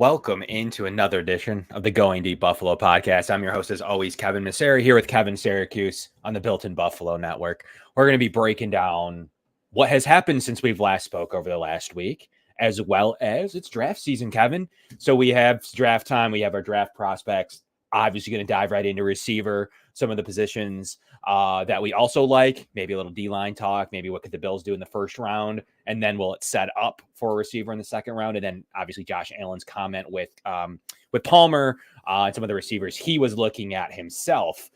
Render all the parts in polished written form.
Welcome into another edition of the Going Deep Buffalo podcast. I'm your host, as always, Kevin Massare, here with Kevin Siracuse on the Built in Buffalo Network. We're going to be breaking down what has happened since we've last spoke over the last week, as well as it's draft season, Kevin. So we have draft time. We have our draft prospects. Obviously going to dive right into receiver, some of the positions that we also like, maybe a little D-line talk, maybe what could the Bills do in the first round, and then will it set up for a receiver in the second round? And then obviously Josh Allen's comment with Palmer and some of the receivers he was looking at himself.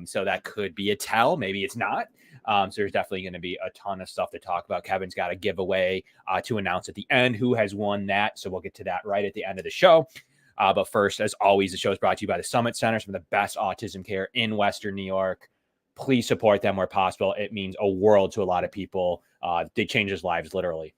So that could be a tell. Maybe it's not. So there's definitely going to be a ton of stuff to talk about. Kevin's got a giveaway to announce at the end who has won that. So we'll get to that right at the end of the show. But first, as always, the show is brought to you by the Summit Centers, from the best autism care in Western New York. Please support them where possible. It means a world to a lot of people. They change his lives, literally.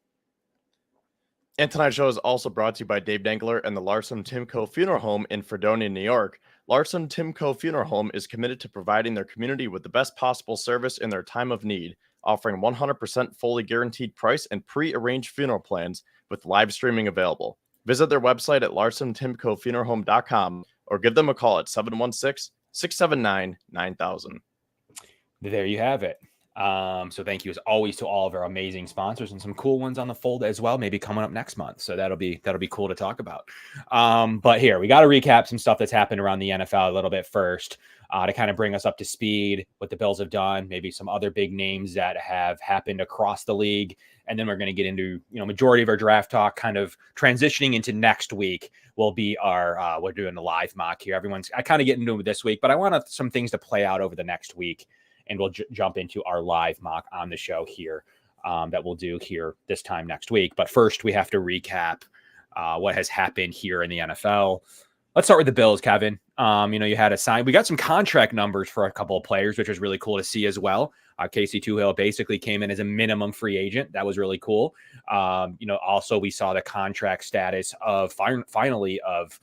And tonight's show is also brought to you by Dave Dengler and the Larson-Timko Funeral Home in Fredonia, New York. Larson-Timko Funeral Home is committed to providing their community with the best possible service in their time of need, offering 100% fully guaranteed price and pre-arranged funeral plans with live streaming available. Visit their website at larson-timko-funeralhome.com or give them a call at 716-679-9000. There you have it. So thank you as always to all of our amazing sponsors and some cool ones on the fold as well, maybe coming up next month. So that'll be cool to talk about. But here we got to recap some stuff that's happened around the NFL a little bit first, to kind of bring us up to speed, what the Bills have done, maybe some other big names that have happened across the league. And then we're going to get into, majority of our draft talk kind of transitioning into next week will be our, we're doing the live mock here. I kind of get into it this week, but I want some things to play out over the next week. And we'll jump into our live mock on the show here that we'll do here this time next week. But first, we have to recap what has happened here in the NFL. Let's start with the Bills, Kevin. You had a sign. We got some contract numbers for a couple of players, which was really cool to see as well. Casey Tuhill basically came in as a minimum free agent. That was really cool. Also we saw the contract status of finally of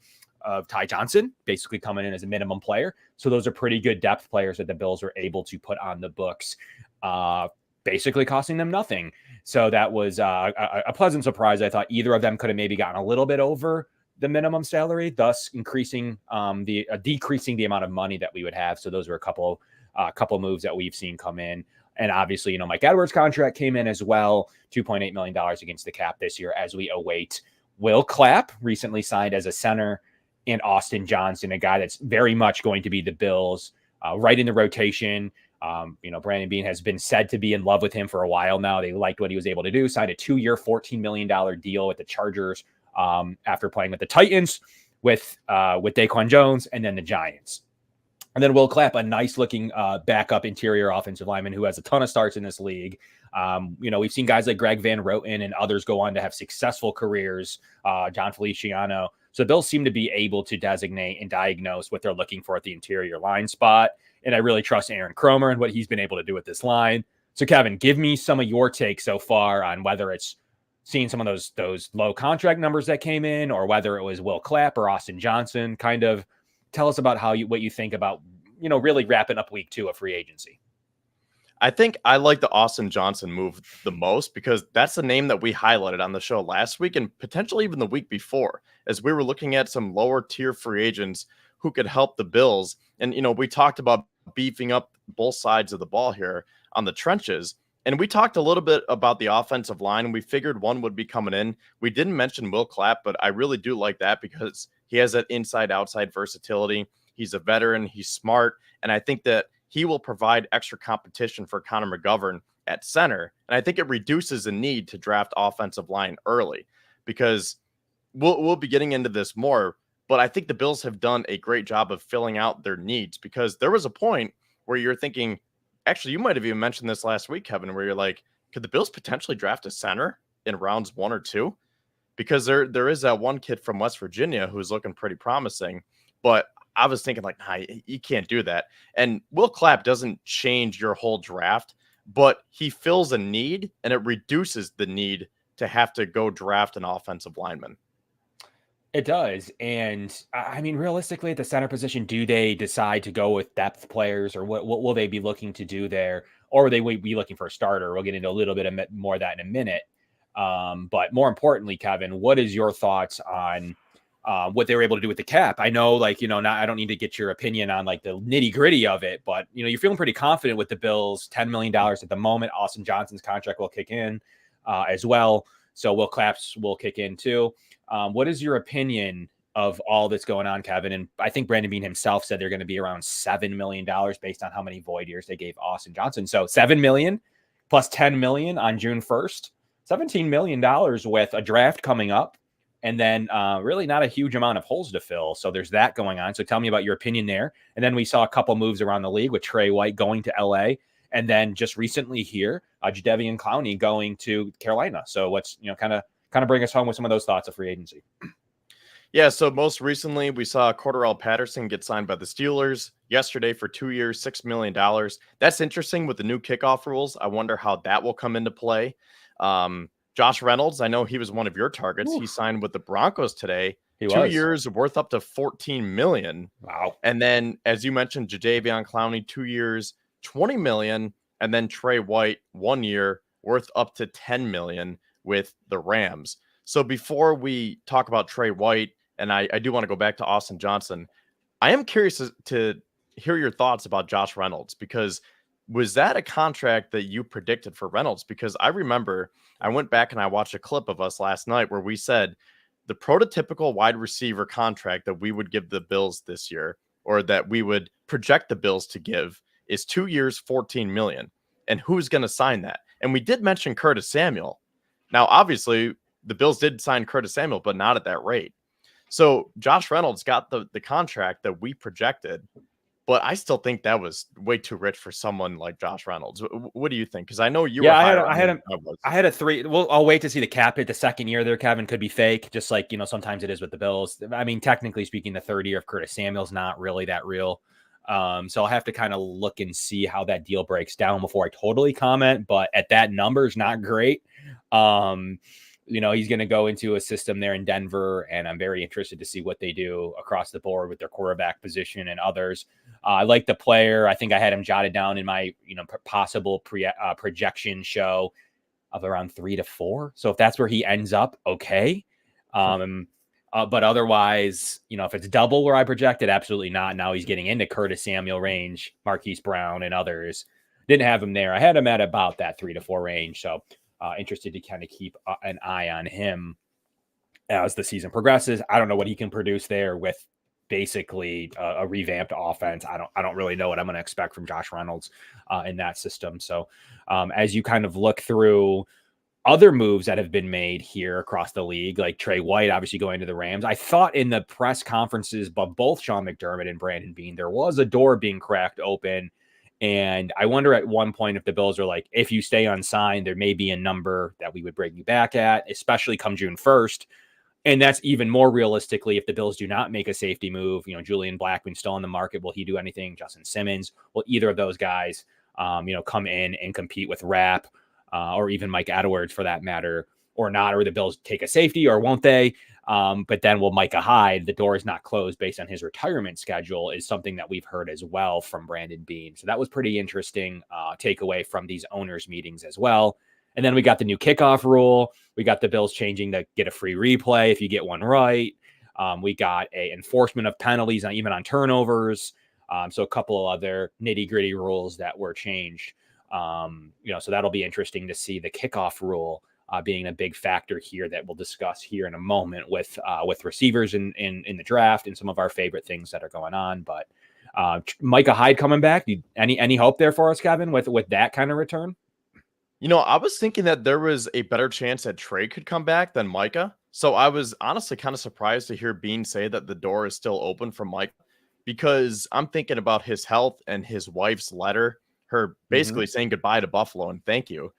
Ty Johnson basically coming in as a minimum player. So those are pretty good depth players that the Bills were able to put on the books, basically costing them nothing. So that was a pleasant surprise. I thought either of them could have maybe gotten a little bit over the minimum salary, thus decreasing the amount of money that we would have. So those were a couple moves that we've seen come in. And obviously, Mike Edwards' contract came in as well, $2.8 million against the cap this year as we await Will Clapp, recently signed as a center, and Austin Johnson, a guy that's very much going to be the Bills right in the rotation. Brandon Beane has been said to be in love with him for a while now. They liked what he was able to do. Signed a 2-year, $14 million deal with the Chargers after playing with the Titans, with Daquan Jones, and then the Giants. And then Will Clapp, a nice-looking backup interior offensive lineman who has a ton of starts in this league. We've seen guys like Greg Van Roten and others go on to have successful careers, John Feliciano. So they'll seem to be able to designate and diagnose what they're looking for at the interior line spot. And I really trust Aaron Cromer and what he's been able to do with this line. So, Kevin, give me some of your take so far on whether it's seeing some of those low contract numbers that came in, or whether it was Will Clapp or Austin Johnson. Kind of tell us about what you think about, really wrapping up week 2 of free agency. I think I like the Austin Johnson move the most because that's the name that we highlighted on the show last week and potentially even the week before, as we were looking at some lower tier free agents who could help the Bills. And, we talked about beefing up both sides of the ball here on the trenches. And we talked a little bit about the offensive line, and we figured one would be coming in. We didn't mention Will Clapp, but I really do like that because he has that inside-outside versatility. He's a veteran. He's smart. And I think that he will provide extra competition for Connor McGovern at center. And I think it reduces the need to draft offensive line early, because we'll be getting into this more, but I think the Bills have done a great job of filling out their needs, because there was a point where you're thinking, actually, you might have even mentioned this last week, Kevin, where you're like, could the Bills potentially draft a center in rounds 1 or 2? Because there is that one kid from West Virginia who's looking pretty promising, but I was thinking like, nah, you can't do that. And Will Clapp doesn't change your whole draft, but he fills a need, and it reduces the need to have to go draft an offensive lineman. It does. And I mean, realistically, at the center position, do they decide to go with depth players, or what will they be looking to do there? Or will they be looking for a starter? We'll get into a little bit more of that in a minute. But more importantly, Kevin, what is your thoughts on what they were able to do with the cap. I know, like, I don't need to get your opinion on like the nitty gritty of it, but you're feeling pretty confident with the Bills. $10 million at the moment. Austin Johnson's contract will kick in as well. So Will Claps will kick in too. What is your opinion of all that's going on, Kevin? And I think Brandon Beane himself said they're going to be around $7 million based on how many void years they gave Austin Johnson. So $7 million plus $10 million on June 1st, $17 million with a draft coming up. And then really not a huge amount of holes to fill. So there's that going on. So tell me about your opinion there. And then we saw a couple moves around the league with Trey White going to LA. And then just recently here, Jadeveon Clowney going to Carolina. So let's, kind of bring us home with some of those thoughts of free agency. Yeah, so most recently we saw Cordarrelle Patterson get signed by the Steelers yesterday for 2 years, $6 million. That's interesting with the new kickoff rules. I wonder how that will come into play. Josh Reynolds, I know he was one of your targets. He signed with the Broncos today. 2 years worth up to $14 million. Wow. And then, as you mentioned, Jadeveon Clowney, 2 years, $20 million. And then Trey White, 1 year, worth up to $10 million with the Rams. So before we talk about Trey White, and I do want to go back to Austin Johnson, I am curious to hear your thoughts about Josh Reynolds, because was that a contract that you predicted for Reynolds? Because I remember I went back and I watched a clip of us last night where we said the prototypical wide receiver contract that we would give the Bills this year, or that we would project the Bills to give, is 2 years, $14 million. And who's going to sign that? And we did mention Curtis Samuel. Now, obviously, the Bills did sign Curtis Samuel, but not at that rate. So Josh Reynolds got the contract that we projected, but I still think that was way too rich for someone like Josh Reynolds. What do you think? Because I know you were higher. I had a 3. Well, I'll wait to see the cap hit. The second year there, Kevin, could be fake, just like, sometimes it is with the Bills. I mean, technically speaking, the third year of Curtis Samuel's not really that real. So I'll have to kind of look and see how that deal breaks down before I totally comment. But at that number is not great. He's going to go into a system there in Denver, and I'm very interested to see what they do across the board with their quarterback position and others. I like the player. I think I had him jotted down in my, possible projection show of around 3 to 4. So if that's where he ends up, okay. But otherwise, if it's double where I projected, absolutely not. Now he's getting into Curtis Samuel range, Marquise Brown and others. Didn't have him there. I had him at about that 3 to 4 range. So interested to kind of keep an eye on him as the season progresses. I don't know what he can produce there with basically a revamped offense. I don't really know what I'm going to expect from Josh Reynolds in that system. So as you kind of look through other moves that have been made here across the league, like Trey White, obviously going to the Rams, I thought in the press conferences, but both Sean McDermott and Brandon Beane, there was a door being cracked open. And I wonder at one point if the Bills are like, if you stay unsigned, there may be a number that we would bring you back at, especially come June 1st. And that's even more realistically if the Bills do not make a safety move. Julian Blackman's still on the market. Will he do anything? Justin Simmons? Will either of those guys, come in and compete with Rapp or even Mike Edwards for that matter, or not? Or the Bills take a safety, or won't they? But then will Micah Hyde, the door is not closed based on his retirement schedule, is something that we've heard as well from Brandon Beane. So that was pretty interesting takeaway from these owners meetings as well. And then we got the new kickoff rule. We got the Bills changing to get a free replay if you get one right. We got a enforcement of penalties even on turnovers. So a couple of other nitty gritty rules that were changed. So that'll be interesting to see the kickoff rule being a big factor here that we'll discuss here in a moment with receivers in the draft and some of our favorite things that are going on. But Micah Hyde coming back, any hope there for us, Kevin, with that kind of return? I was thinking that there was a better chance that Trey could come back than Micah. So I was honestly kind of surprised to hear Beane say that the door is still open for Micah, because I'm thinking about his health and his wife's letter, her basically saying goodbye to Buffalo and thank you.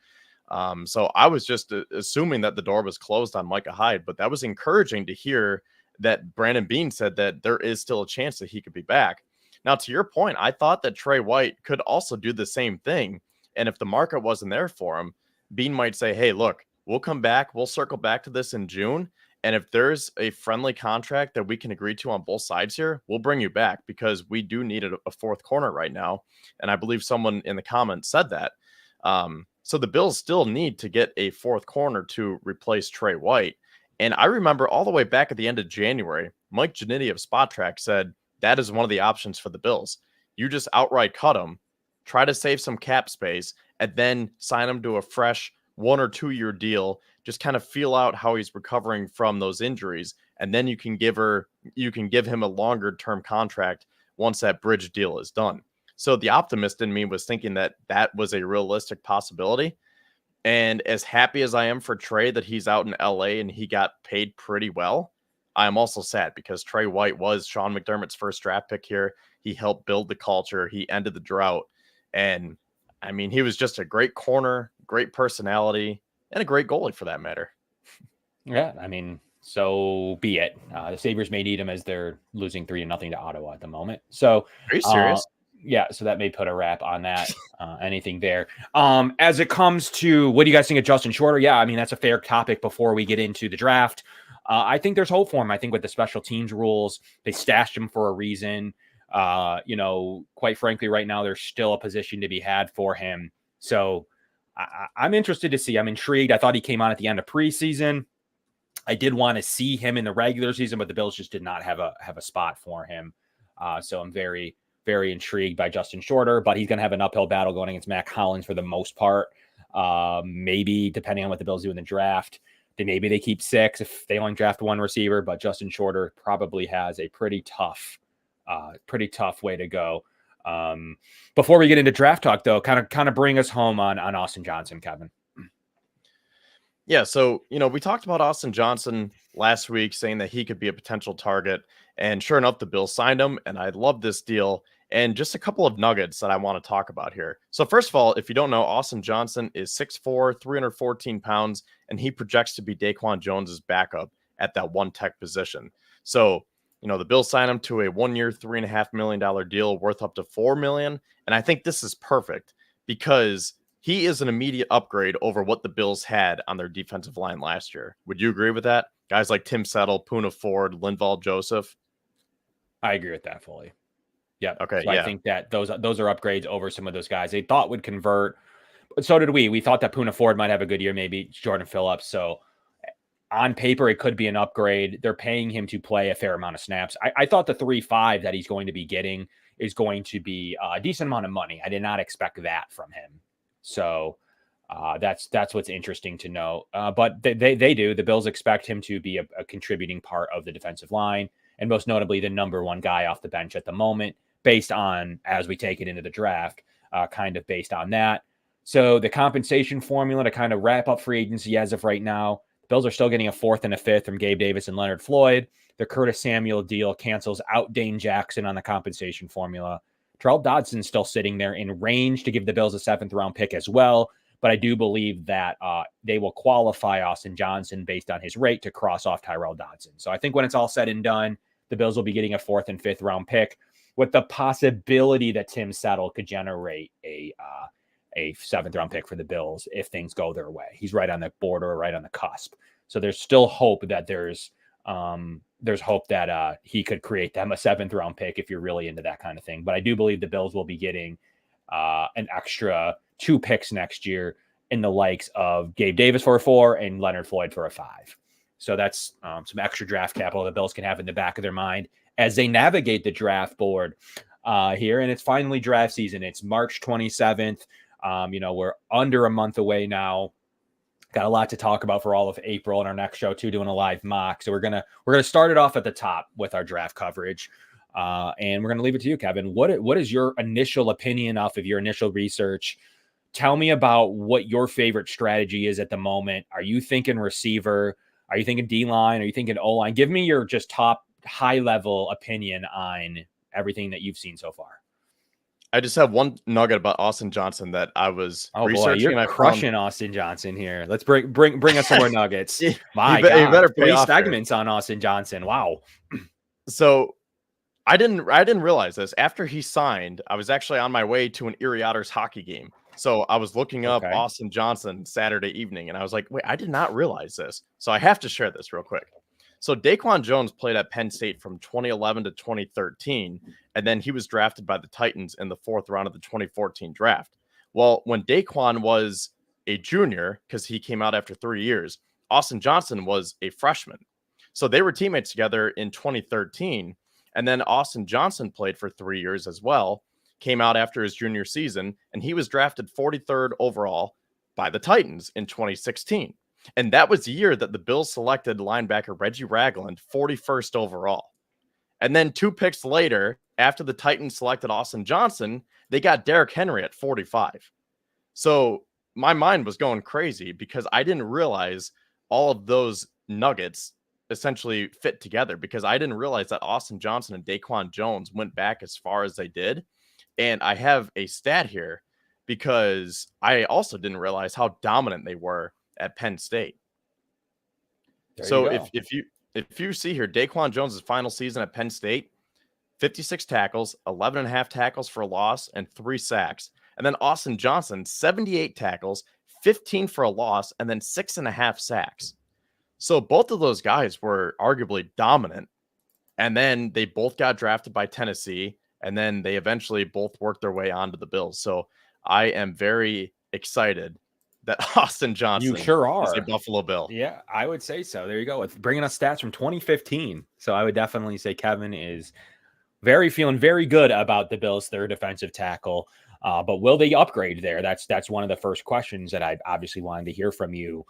So I was just assuming that the door was closed on Micah Hyde, but that was encouraging to hear that Brandon Beane said that there is still a chance that he could be back. Now, to your point, I thought that Trey White could also do the same thing. And if the market wasn't there for him, Beane might say, hey, look, we'll come back. We'll circle back to this in June. And if there's a friendly contract that we can agree to on both sides here, we'll bring you back, because we do need a fourth corner right now. And I believe someone in the comments said that. So the Bills still need to get a fourth corner to replace Trey White. And I remember all the way back at the end of January, Mike Giannitti of Spot Track said that is one of the options for the Bills. You just outright cut him, try to save some cap space, and then sign him to a fresh 1 or 2 year deal. Just kind of feel out how he's recovering from those injuries, and then you can give him a longer term contract once that bridge deal is done. So the optimist in me was thinking that that was a realistic possibility. And as happy as I am for Trey that he's out in LA and he got paid pretty well, I'm also sad because Trey White was Sean McDermott's first draft pick here. He helped build the culture. He ended the drought. And I mean, he was just a great corner, great personality, and a great goalie for that matter. Yeah, I mean, so be it. The Sabres may need him as they're losing 3-0 to Ottawa at the moment. So, Are you serious? Yeah, so that may put a wrap on that. Anything there. As it comes to what do you guys think of Justin Shorter? Yeah, I mean, that's a fair topic before we get into the draft. I think there's hope for him. I think with the special teams rules, they stashed him for a reason. Quite frankly, right now, there's still a position to be had for him. So I'm interested to see. I'm intrigued. I thought he came on at the end of preseason. I did want to see him in the regular season, but the Bills just did not have a spot for him. So I'm very, very intrigued by Justin Shorter, but he's going to have an uphill battle going against Mac Hollins for the most part. Maybe depending on what the Bills do in the draft, maybe they keep 6 if they only draft 1 receiver, but Justin Shorter probably has a pretty tough way to go. Before we get into draft talk though, kind of bring us home on Austin Johnson, Kevin. Yeah, so, we talked about Austin Johnson last week saying that he could be a potential target, and sure enough, the Bills signed him, and I love this deal, and just a couple of nuggets that I want to talk about here. So first of all, if you don't know, Austin Johnson is 6'4", 314 pounds, and he projects to be Daquan Jones's backup at that one tech position. So, the Bills signed him to a 1 year, $3.5 million deal worth up to $4 million, and I think this is perfect because he is an immediate upgrade over what the Bills had on their defensive line last year. Would you agree with that? Guys like Tim Settle, Puna Ford, Linval Joseph. I agree with that fully. Yeah. Okay. So yeah. I think that those are upgrades over some of those guys they thought would convert. But so did we. We thought that Puna Ford might have a good year, maybe Jordan Phillips. So on paper, it could be an upgrade. They're paying him to play a fair amount of snaps. I thought the 3.5 that he's going to be getting is going to be a decent amount of money. I did not expect that from him. So that's what's interesting to know. But they do. The Bills expect him to be a contributing part of the defensive line, and most notably the number 1 guy off the bench at the moment, based on as we take it into the draft, kind of based on that. So the compensation formula to kind of wrap up free agency as of right now, the Bills are still getting a 4th and a 5th from Gabe Davis and Leonard Floyd. The Curtis Samuel deal cancels out Dane Jackson on the compensation formula. Terrell Dodson's still sitting there in range to give the Bills a 7th round pick as well. But I do believe that they will qualify Austin Johnson based on his rate to cross off Tyrell Dodson. So I think when it's all said and done, the Bills will be getting a 4th and 5th round pick with the possibility that Tim Settle could generate a 7th round pick for the Bills if things go their way. He's right on the border, right on the cusp. So there's still hope that there's hope that he could create them a 7th round pick if you're really into that kind of thing. But I do believe the Bills will be getting an extra 2 picks next year in the likes of Gabe Davis for a 4 and Leonard Floyd for a 5. So that's some extra draft capital the Bills can have in the back of their mind as they navigate the draft board here. And it's finally draft season. It's March 27th. We're under a month away now. Got a lot to talk about for all of April in our next show too, doing a live mock. So we're gonna start it off at the top with our draft coverage, and we're gonna leave it to you, Kevin. What is your initial opinion off of your initial research? Tell me about what your favorite strategy is at the moment. Are you thinking receiver? Are you thinking D-line? Are you thinking O-line? Give me your just top high level opinion on everything that you've seen so far. I just have one nugget about Austin Johnson that I was Boy, researching. you're crushing Austin Johnson here. Let's bring us some more nuggets. My God, you better 3 segments on Austin Johnson. Wow. So I didn't realize this. After he signed, I was actually on my way to an Erie Otters hockey game. So I was looking up Austin Johnson Saturday evening, and I was like, wait, I did not realize this. So I have to share this real quick. So Daquan Jones played at Penn State from 2011 to 2013, and then he was drafted by the Titans in the 4th round of the 2014 draft. Well, when Daquan was a junior, because he came out after 3 years, Austin Johnson was a freshman. So they were teammates together in 2013. And then Austin Johnson played for 3 years as well, came out after his junior season, and he was drafted 43rd overall by the Titans in 2016. And that was the year that the Bills selected linebacker Reggie Ragland 41st overall. And then 2 picks later, after the Titans selected Austin Johnson, they got Derrick Henry at 45. So my mind was going crazy because I didn't realize all of those nuggets essentially fit together, because I didn't realize that Austin Johnson and Daquan Jones went back as far as they did. And I have a stat here because I also didn't realize how dominant they were at Penn State. So if you see here, Daquan Jones' final season at Penn State, 56 tackles, 11 and a half tackles for a loss, and 3 sacks. And then Austin Johnson, 78 tackles, 15 for a loss, and then 6.5 sacks. So both of those guys were arguably dominant. And then they both got drafted by Tennessee, and then they eventually both worked their way onto the Bills. So I am very excited that Austin Johnson is a Buffalo Bill. Yeah, I would say so. There you go. With bringing us stats from 2015. So I would definitely say Kevin is feeling very good about the Bills' third defensive tackle. But will they upgrade there? That's one of the first questions that I obviously wanted to hear from you.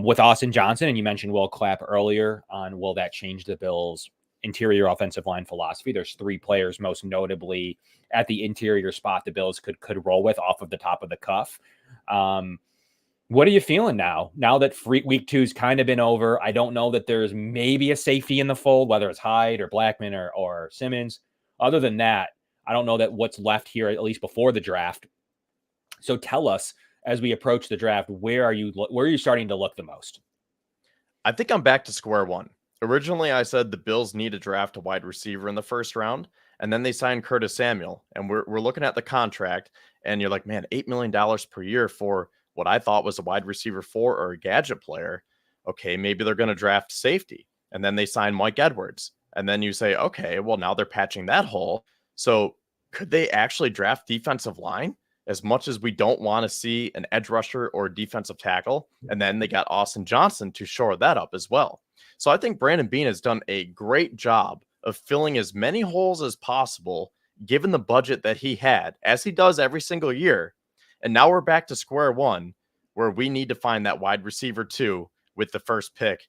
With Austin Johnson, and you mentioned Will Clapp earlier on, will that change the Bills' interior offensive line philosophy? There's 3 players, most notably at the interior spot, the Bills could roll with off of the top of the cuff. What are you feeling now that week 2's kind of been over? I don't know that there's maybe a safety in the fold, whether it's Hyde or Blackman or Simmons. Other than that, I don't know that what's left here, at least before the draft. So tell us, as we approach the draft, where are you starting to look the most? I think I'm back to square one. Originally, I said the Bills need to draft a wide receiver in the first round, and then they signed Curtis Samuel. And we're looking at the contract, and you're like, man, $8 million per year for what I thought was a wide receiver 4 or a gadget player. Okay, maybe they're going to draft safety. And then they sign Mike Edwards. And then you say, okay, well, now they're patching that hole. So could they actually draft defensive line? As much as we don't want to see an edge rusher or a defensive tackle. And then they got Austin Johnson to shore that up as well. So I think Brandon Beane has done a great job of filling as many holes as possible, given the budget that he had, as he does every single year. And now we're back to square one, where we need to find that wide receiver 2 with the first pick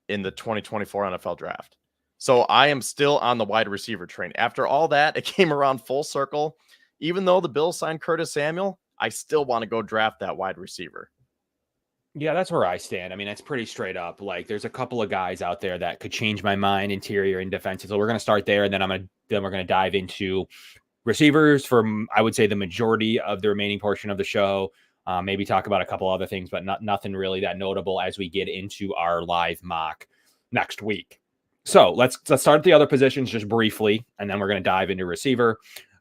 in the 2024 NFL draft. So I am still on the wide receiver train. After all that, it came around full circle. Even though the Bills signed Curtis Samuel, I still want to go draft that wide receiver. Yeah, that's where I stand. I mean, it's pretty straight up. Like, there's a couple of guys out there that could change my mind, interior and defensive. So we're going to start there, and then we're going to dive into receivers for, I would say, the majority of the remaining portion of the show. Maybe talk about a couple other things, but nothing really that notable as we get into our live mock next week. So let's start at the other positions just briefly, and then we're going to dive into receiver.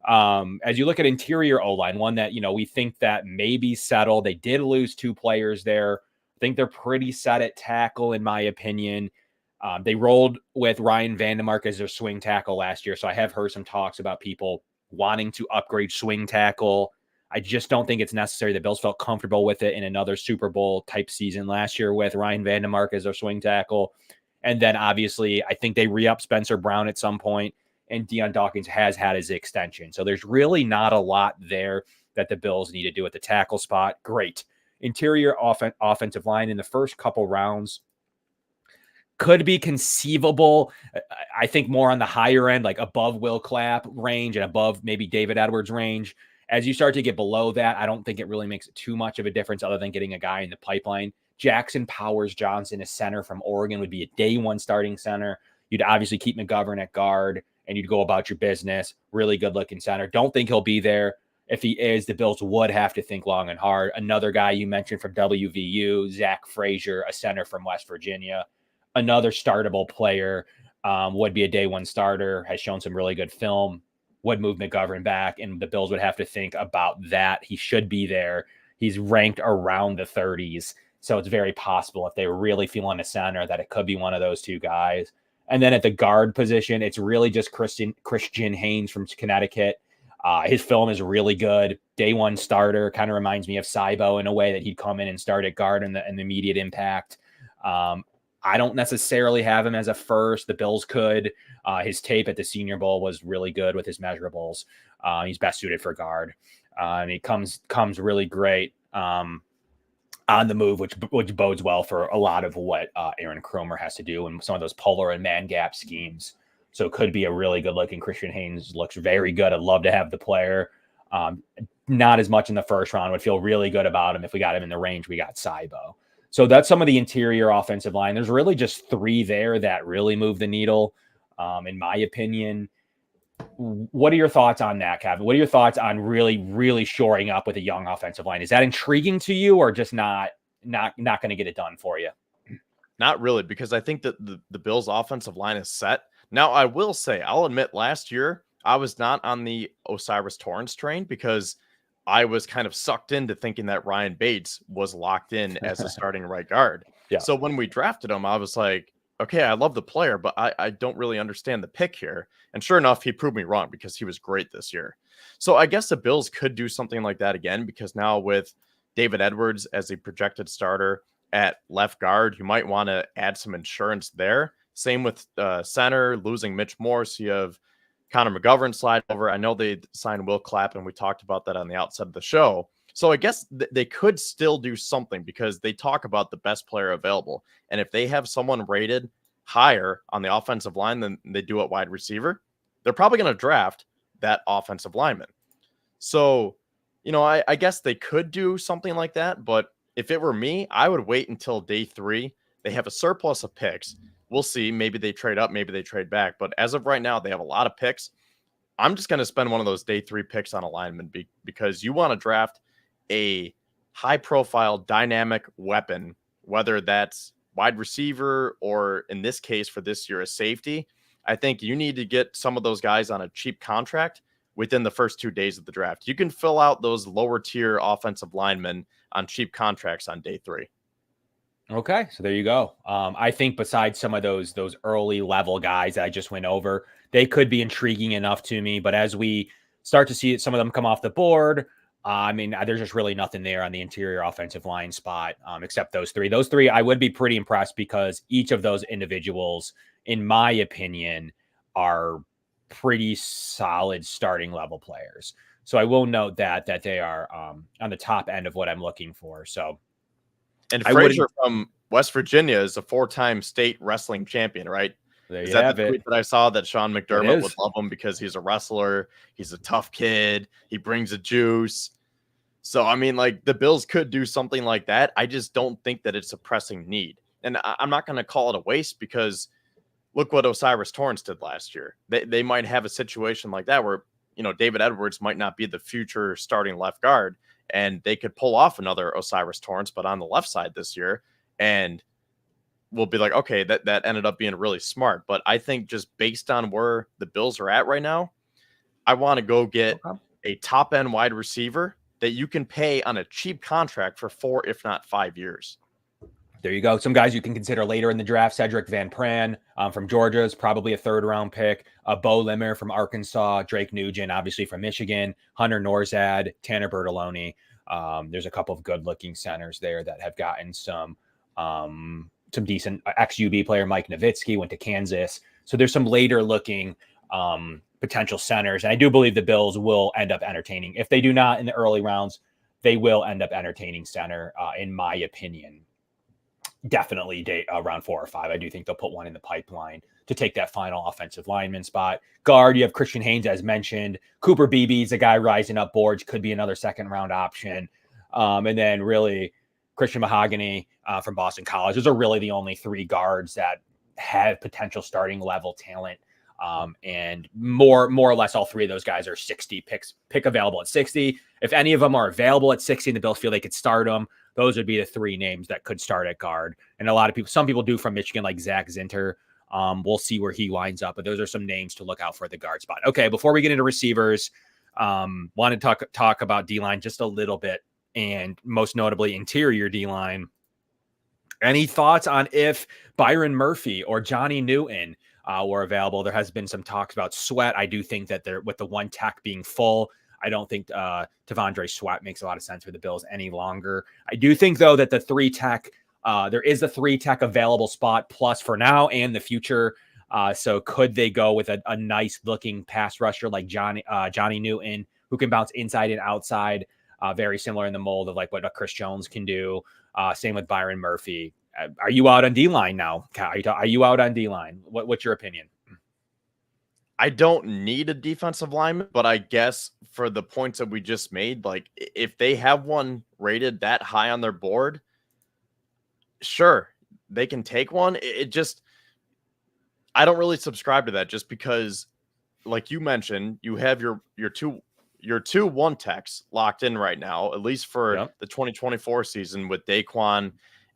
As you look at interior O-line, one that, we think that may be settled. They did lose 2 players there. I think they're pretty set at tackle, in my opinion. They rolled with Ryan Vandemark as their swing tackle last year. So I have heard some talks about people wanting to upgrade swing tackle. I just don't think it's necessary. The Bills felt comfortable with it in another Super Bowl type season last year with Ryan Vandemark as their swing tackle. And then obviously I think they re-up Spencer Brown at some point. And Deion Dawkins has had his extension. So there's really not a lot there that the Bills need to do at the tackle spot. Great. Interior offensive line in the first couple rounds could be conceivable. I think more on the higher end, like above Will Clapp range and above maybe David Edwards range. As you start to get below that, I don't think it really makes too much of a difference other than getting a guy in the pipeline. Jackson Powers Johnson, a center from Oregon, would be a day 1 starting center. You'd obviously keep McGovern at guard, and you'd go about your business. Really good-looking center. Don't think he'll be there. If he is, the Bills would have to think long and hard. Another guy you mentioned from WVU, Zach Frazier, a center from West Virginia. Another startable player, would be a day 1 starter, has shown some really good film, would move McGovern back, and the Bills would have to think about that. He should be there. He's ranked around the 30s, so it's very possible if they were really feeling a center that it could be one of those 2 guys. And then at the guard position, it's really just Christian Haynes from Connecticut. His film is really good. Day 1 starter, kind of reminds me of Saibo in a way that he'd come in and start at guard and the immediate impact. I don't necessarily have him as a first. The Bills could. His tape at the Senior Bowl was really good with his measurables. He's best suited for guard. And he comes really great on the move, which bodes well for a lot of what Aaron Cromer has to do and some of those polar and man gap schemes. So it could be a really good looking. Christian Haynes looks very good. I'd love to have the player. Not as much in the first round. Would feel really good about him if we got him in the range. We got Saibo. So that's some of the interior offensive line. There's really just three there that really move the needle, in my opinion. What are your thoughts on that, Kevin? What are your thoughts on really, really shoring up with a young offensive line? Is that intriguing to you, or just not going to get it done for you? Not really, because I think that the Bills' offensive line is set. Now, I will say, I'll admit, last year I was not on the Osiris Torrance train because I was kind of sucked into thinking that Ryan Bates was locked in as a starting right guard. Yeah. So when we drafted him, I was like, okay, I love the player, but I don't really understand the pick here. And sure enough, he proved me wrong because he was great this year. So I guess the Bills could do something like that again, because now with David Edwards as a projected starter at left guard, you might want to add some insurance there. Same with center, losing Mitch Morse. You have Connor McGovern slide over. I know they signed Will Clapp, and we talked about that on the outset of the show. So I guess they could still do something because they talk about the best player available. And if they have someone rated higher on the offensive line than they do at wide receiver, they're probably going to draft that offensive lineman. So, I guess they could do something like that. But if it were me, I would wait until day 3. They have a surplus of picks. We'll see. Maybe they trade up, maybe they trade back. But as of right now, they have a lot of picks. I'm just going to spend one of those day 3 picks on a lineman because you want to draft a high-profile, dynamic weapon, whether that's wide receiver or, in this case, for this year, a safety. I think you need to get some of those guys on a cheap contract within the first 2 days of the draft. You can fill out those lower-tier offensive linemen on cheap contracts on day 3. Okay, so there you go. I think besides some of those early level guys that I just went over, they could be intriguing enough to me. But as we start to see some of them come off the board, there's just really nothing there on the interior offensive line spot, except those 3. Those 3, I would be pretty impressed because each of those individuals, in my opinion, are pretty solid starting level players. So I will note that they are on the top end of what I'm looking for. So. And Frazier from West Virginia is a 4-time state wrestling champion, right? Is that the tweet that I saw that Sean McDermott would love him because he's a wrestler, he's a tough kid, he brings a juice. So, the Bills could do something like that. I just don't think that it's a pressing need. And I'm not going to call it a waste because look what Osiris Torrance did last year. They might have a situation like that where, David Edwards might not be the future starting left guard, and they could pull off another Osiris Torrance, but on the left side this year. And we'll be like, okay, that ended up being really smart. But I think just based on where the Bills are at right now, I want to go get a top end wide receiver that you can pay on a cheap contract for 4, if not 5 years. There you go. Some guys you can consider later in the draft. Cedric Van Pran from Georgia is probably a 3rd-round pick. Bo Limmer from Arkansas. Drake Nugent, obviously, from Michigan. Hunter Norzad. Tanner Bertoloni. There's a couple of good-looking centers there that have gotten some decent ex-UB player. Mike Nowitzki went to Kansas. So there's some later-looking potential centers. And I do believe the Bills will end up entertaining. If they do not in the early rounds, they will end up entertaining center, in my opinion. Definitely around 4 or 5. I do think they'll put one in the pipeline to take that final offensive lineman spot. Guard, you have Christian Haynes, as mentioned. Cooper Beebe is a guy rising up boards, could be another 2nd-round option. And then really Christian Mahogany from Boston College. Those are really the only 3 guards that have potential starting level talent. And more or less all 3 of those guys are 60 pick available at 60. If any of them are available at 60 and the Bills feel they could start them, those would be the 3 names that could start at guard. And some people do from Michigan, like Zach Zinter. We'll see where he winds up, but those are some names to look out for at the guard spot. Okay, before we get into receivers, want to talk about D-line just a little bit, and most notably interior D-line. Any thoughts on if Byron Murphy or Johnny Newton were available? There has been some talks about Sweat. I do think that with the 1 tech being full, I don't think Tavondre Sweat makes a lot of sense for the Bills any longer. I do think, though, that the 3 tech There is a 3-tech available spot plus for now and the future. So could they go with a nice looking pass rusher like Johnny Newton, who can bounce inside and outside, very similar in the mold of like what Chris Jones can do. Same with Byron Murphy. Are you out on D-line now? Are you out on D-line? What's your opinion? I don't need a defensive lineman, but I guess for the points that we just made, like if they have one rated that high on their board, sure, they can take one. It just, I don't really subscribe to that just because, like you mentioned, you have your two 1-techs locked in right now, at least for the 2024 season with Daquan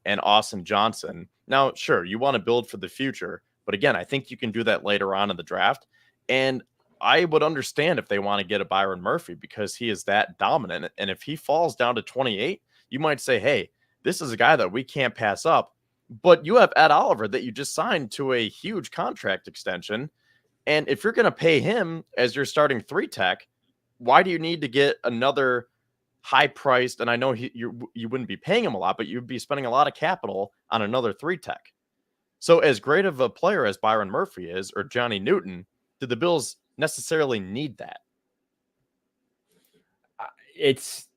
and Austin Johnson. Now, sure, you want to build for the future, but again, I think you can do that later on in the draft. And I would understand if they want to get a Byron Murphy because he is that dominant. And if he falls down to 28, you might say, hey, this is a guy that we can't pass up. But you have Ed Oliver that you just signed to a huge contract extension. And if you're going to pay him as your starting 3-tech, why do you need to get another high-priced, and I know you wouldn't be paying him a lot, but you'd be spending a lot of capital on another 3-tech. So as great of a player as Byron Murphy is, or Johnny Newton, do the Bills necessarily need that? It's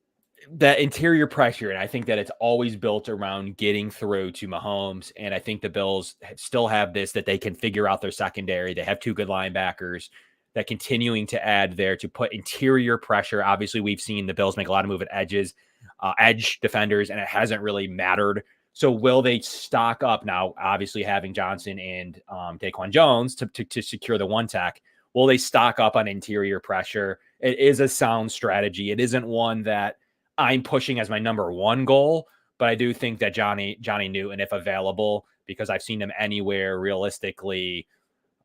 that interior pressure, and I think that it's always built around getting through to Mahomes, and I think the Bills still have this, that they can figure out their secondary. They have 2 good linebackers, that continuing to add there to put interior pressure. Obviously, we've seen the Bills make a lot of move at edge defenders, and it hasn't really mattered. So will they stock up now, obviously having Johnson and Daquan Jones to secure the 1-tech? Will they stock up on interior pressure? It is a sound strategy. It isn't one that I'm pushing as my number 1 goal, but I do think that Johnny Newton, if available, because I've seen him anywhere realistically,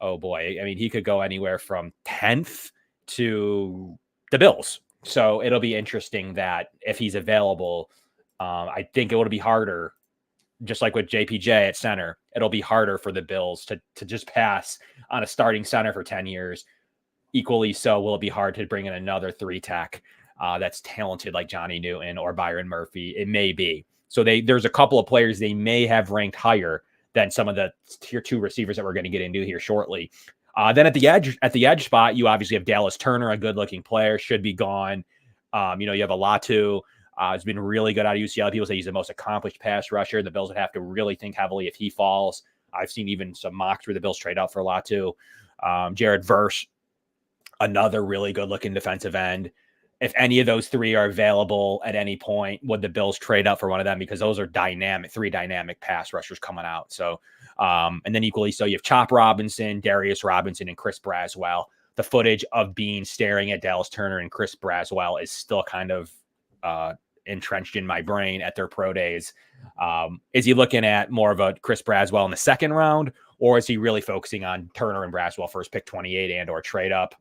oh boy, I mean, he could go anywhere from 10th to the Bills. So it'll be interesting that if he's available, I think it will be harder, just like with JPJ at center, it'll be harder for the Bills to just pass on a starting center for 10 years. Equally so, will it be hard to bring in another 3-tech that's talented like Johnny Newton or Byron Murphy? It may be. So there's a couple of players they may have ranked higher than some of the tier 2 receivers that we're going to get into here shortly. Then at the edge spot, you obviously have Dallas Turner, a good looking player, should be gone. You have Alatu. Has been really good out of UCLA. People say he's the most accomplished pass rusher. The Bills would have to really think heavily if he falls. I've seen even some mocks where the Bills trade out for Alatu. Jared Verse, another really good looking defensive end. If any of those 3 are available at any point, would the Bills trade up for one of them? Because those are 3 dynamic pass rushers coming out. So, and then equally so, you have Chop Robinson, Darius Robinson, and Chris Braswell. The footage of Bean staring at Dallas Turner and Chris Braswell is still kind of entrenched in my brain at their pro days. Is he looking at more of a Chris Braswell in the 2nd round, or is he really focusing on Turner and Braswell first pick 28 and or trade up?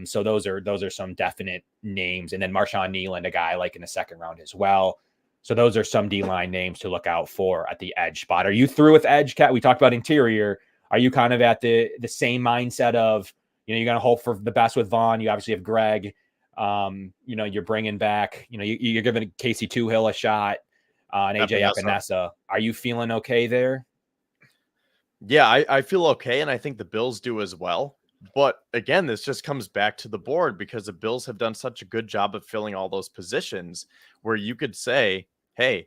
So those are some definite names. And then Marshawn Nealand, a guy like in the 2nd round as well. So those are some D-line names to look out for at the edge spot. Are you through with edge, Cat? We talked about interior. Are you kind of at the same mindset of, you're going to hope for the best with Vaughn? You obviously have Greg. You're bringing back, you're giving Casey Toohill a shot and AJ Epinesa. Are you feeling okay there? Yeah, I feel okay. And I think the Bills do as well. But again, this just comes back to the board because the Bills have done such a good job of filling all those positions where you could say, hey,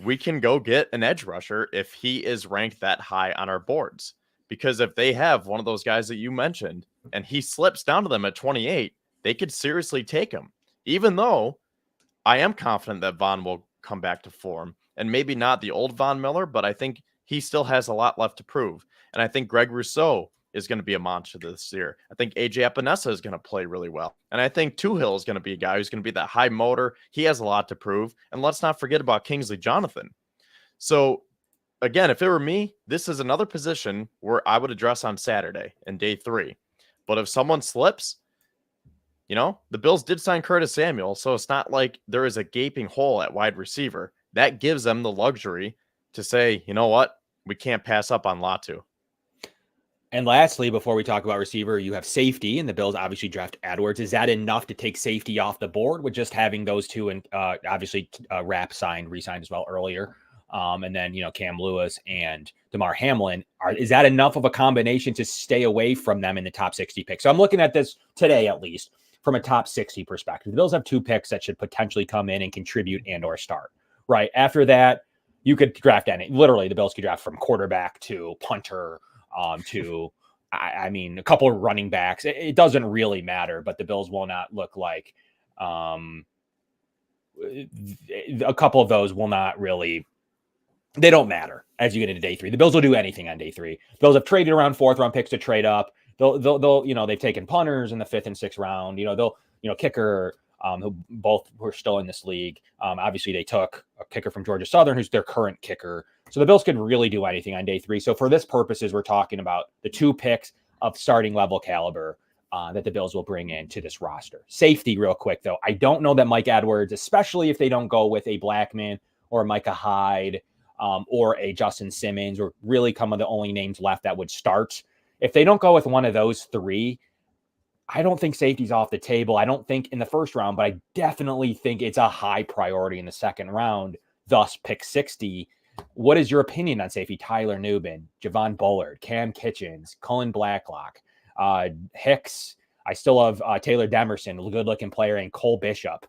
we can go get an edge rusher if he is ranked that high on our boards. Because if they have one of those guys that you mentioned and he slips down to them at 28, they could seriously take him. Even though I am confident that Von will come back to form, and maybe not the old Von Miller, but I think he still has a lot left to prove. And I think Greg Rousseau is going to be a monster this year. I think AJ Epinesa is going to play really well. And I think Toohill is going to be a guy who's going to be that high motor. He has a lot to prove. And let's not forget about Kingsley Jonathan. So again, if it were me, this is another position where I would address on Saturday in day 3. But if someone slips, the Bills did sign Curtis Samuel. So it's not like there is a gaping hole at wide receiver. That gives them the luxury to say, you know what? We can't pass up on Latu. And lastly, before we talk about receiver, you have safety, and the Bills obviously draft Edwards. Is that enough to take safety off the board with just having those 2? And obviously, Rapp re-signed as well earlier. and then, Cam Lewis and DeMar Hamlin. Is that enough of a combination to stay away from them in the top 60 picks? So I'm looking at this today, at least from a top 60 perspective. The Bills have 2 picks that should potentially come in and contribute and or start. Right after that, you could draft any. Literally, the Bills could draft from quarterback to punter to, a couple of running backs. It doesn't really matter, but the Bills will not look like a couple of those will not really. They don't matter as you get into day 3. The Bills will do anything on day 3. The Bills have traded around 4th round picks to trade up. They'll they've taken punters in the 5th and 6th round. Kicker. Who both were still in this league. Obviously, they took a kicker from Georgia Southern, who's their current kicker. So the Bills could really do anything on day 3. So for this purposes, we're talking about the 2 picks of starting level caliber that the Bills will bring into this roster. Safety, real quick, though. I don't know that Mike Edwards, especially if they don't go with a Blackman or a Micah Hyde or a Justin Simmons, or really come of the only names left that would start. If they don't go with one of those 3, I don't think safety's off the table. I don't think in the 1st round, but I definitely think it's a high priority in the 2nd round, thus pick 60. What is your opinion on safety? Tyler Nubin, Javon Bullard, Cam Kitchens, Cullen Blacklock, Hicks. I still have Taylor Demerson, a good-looking player, and Cole Bishop.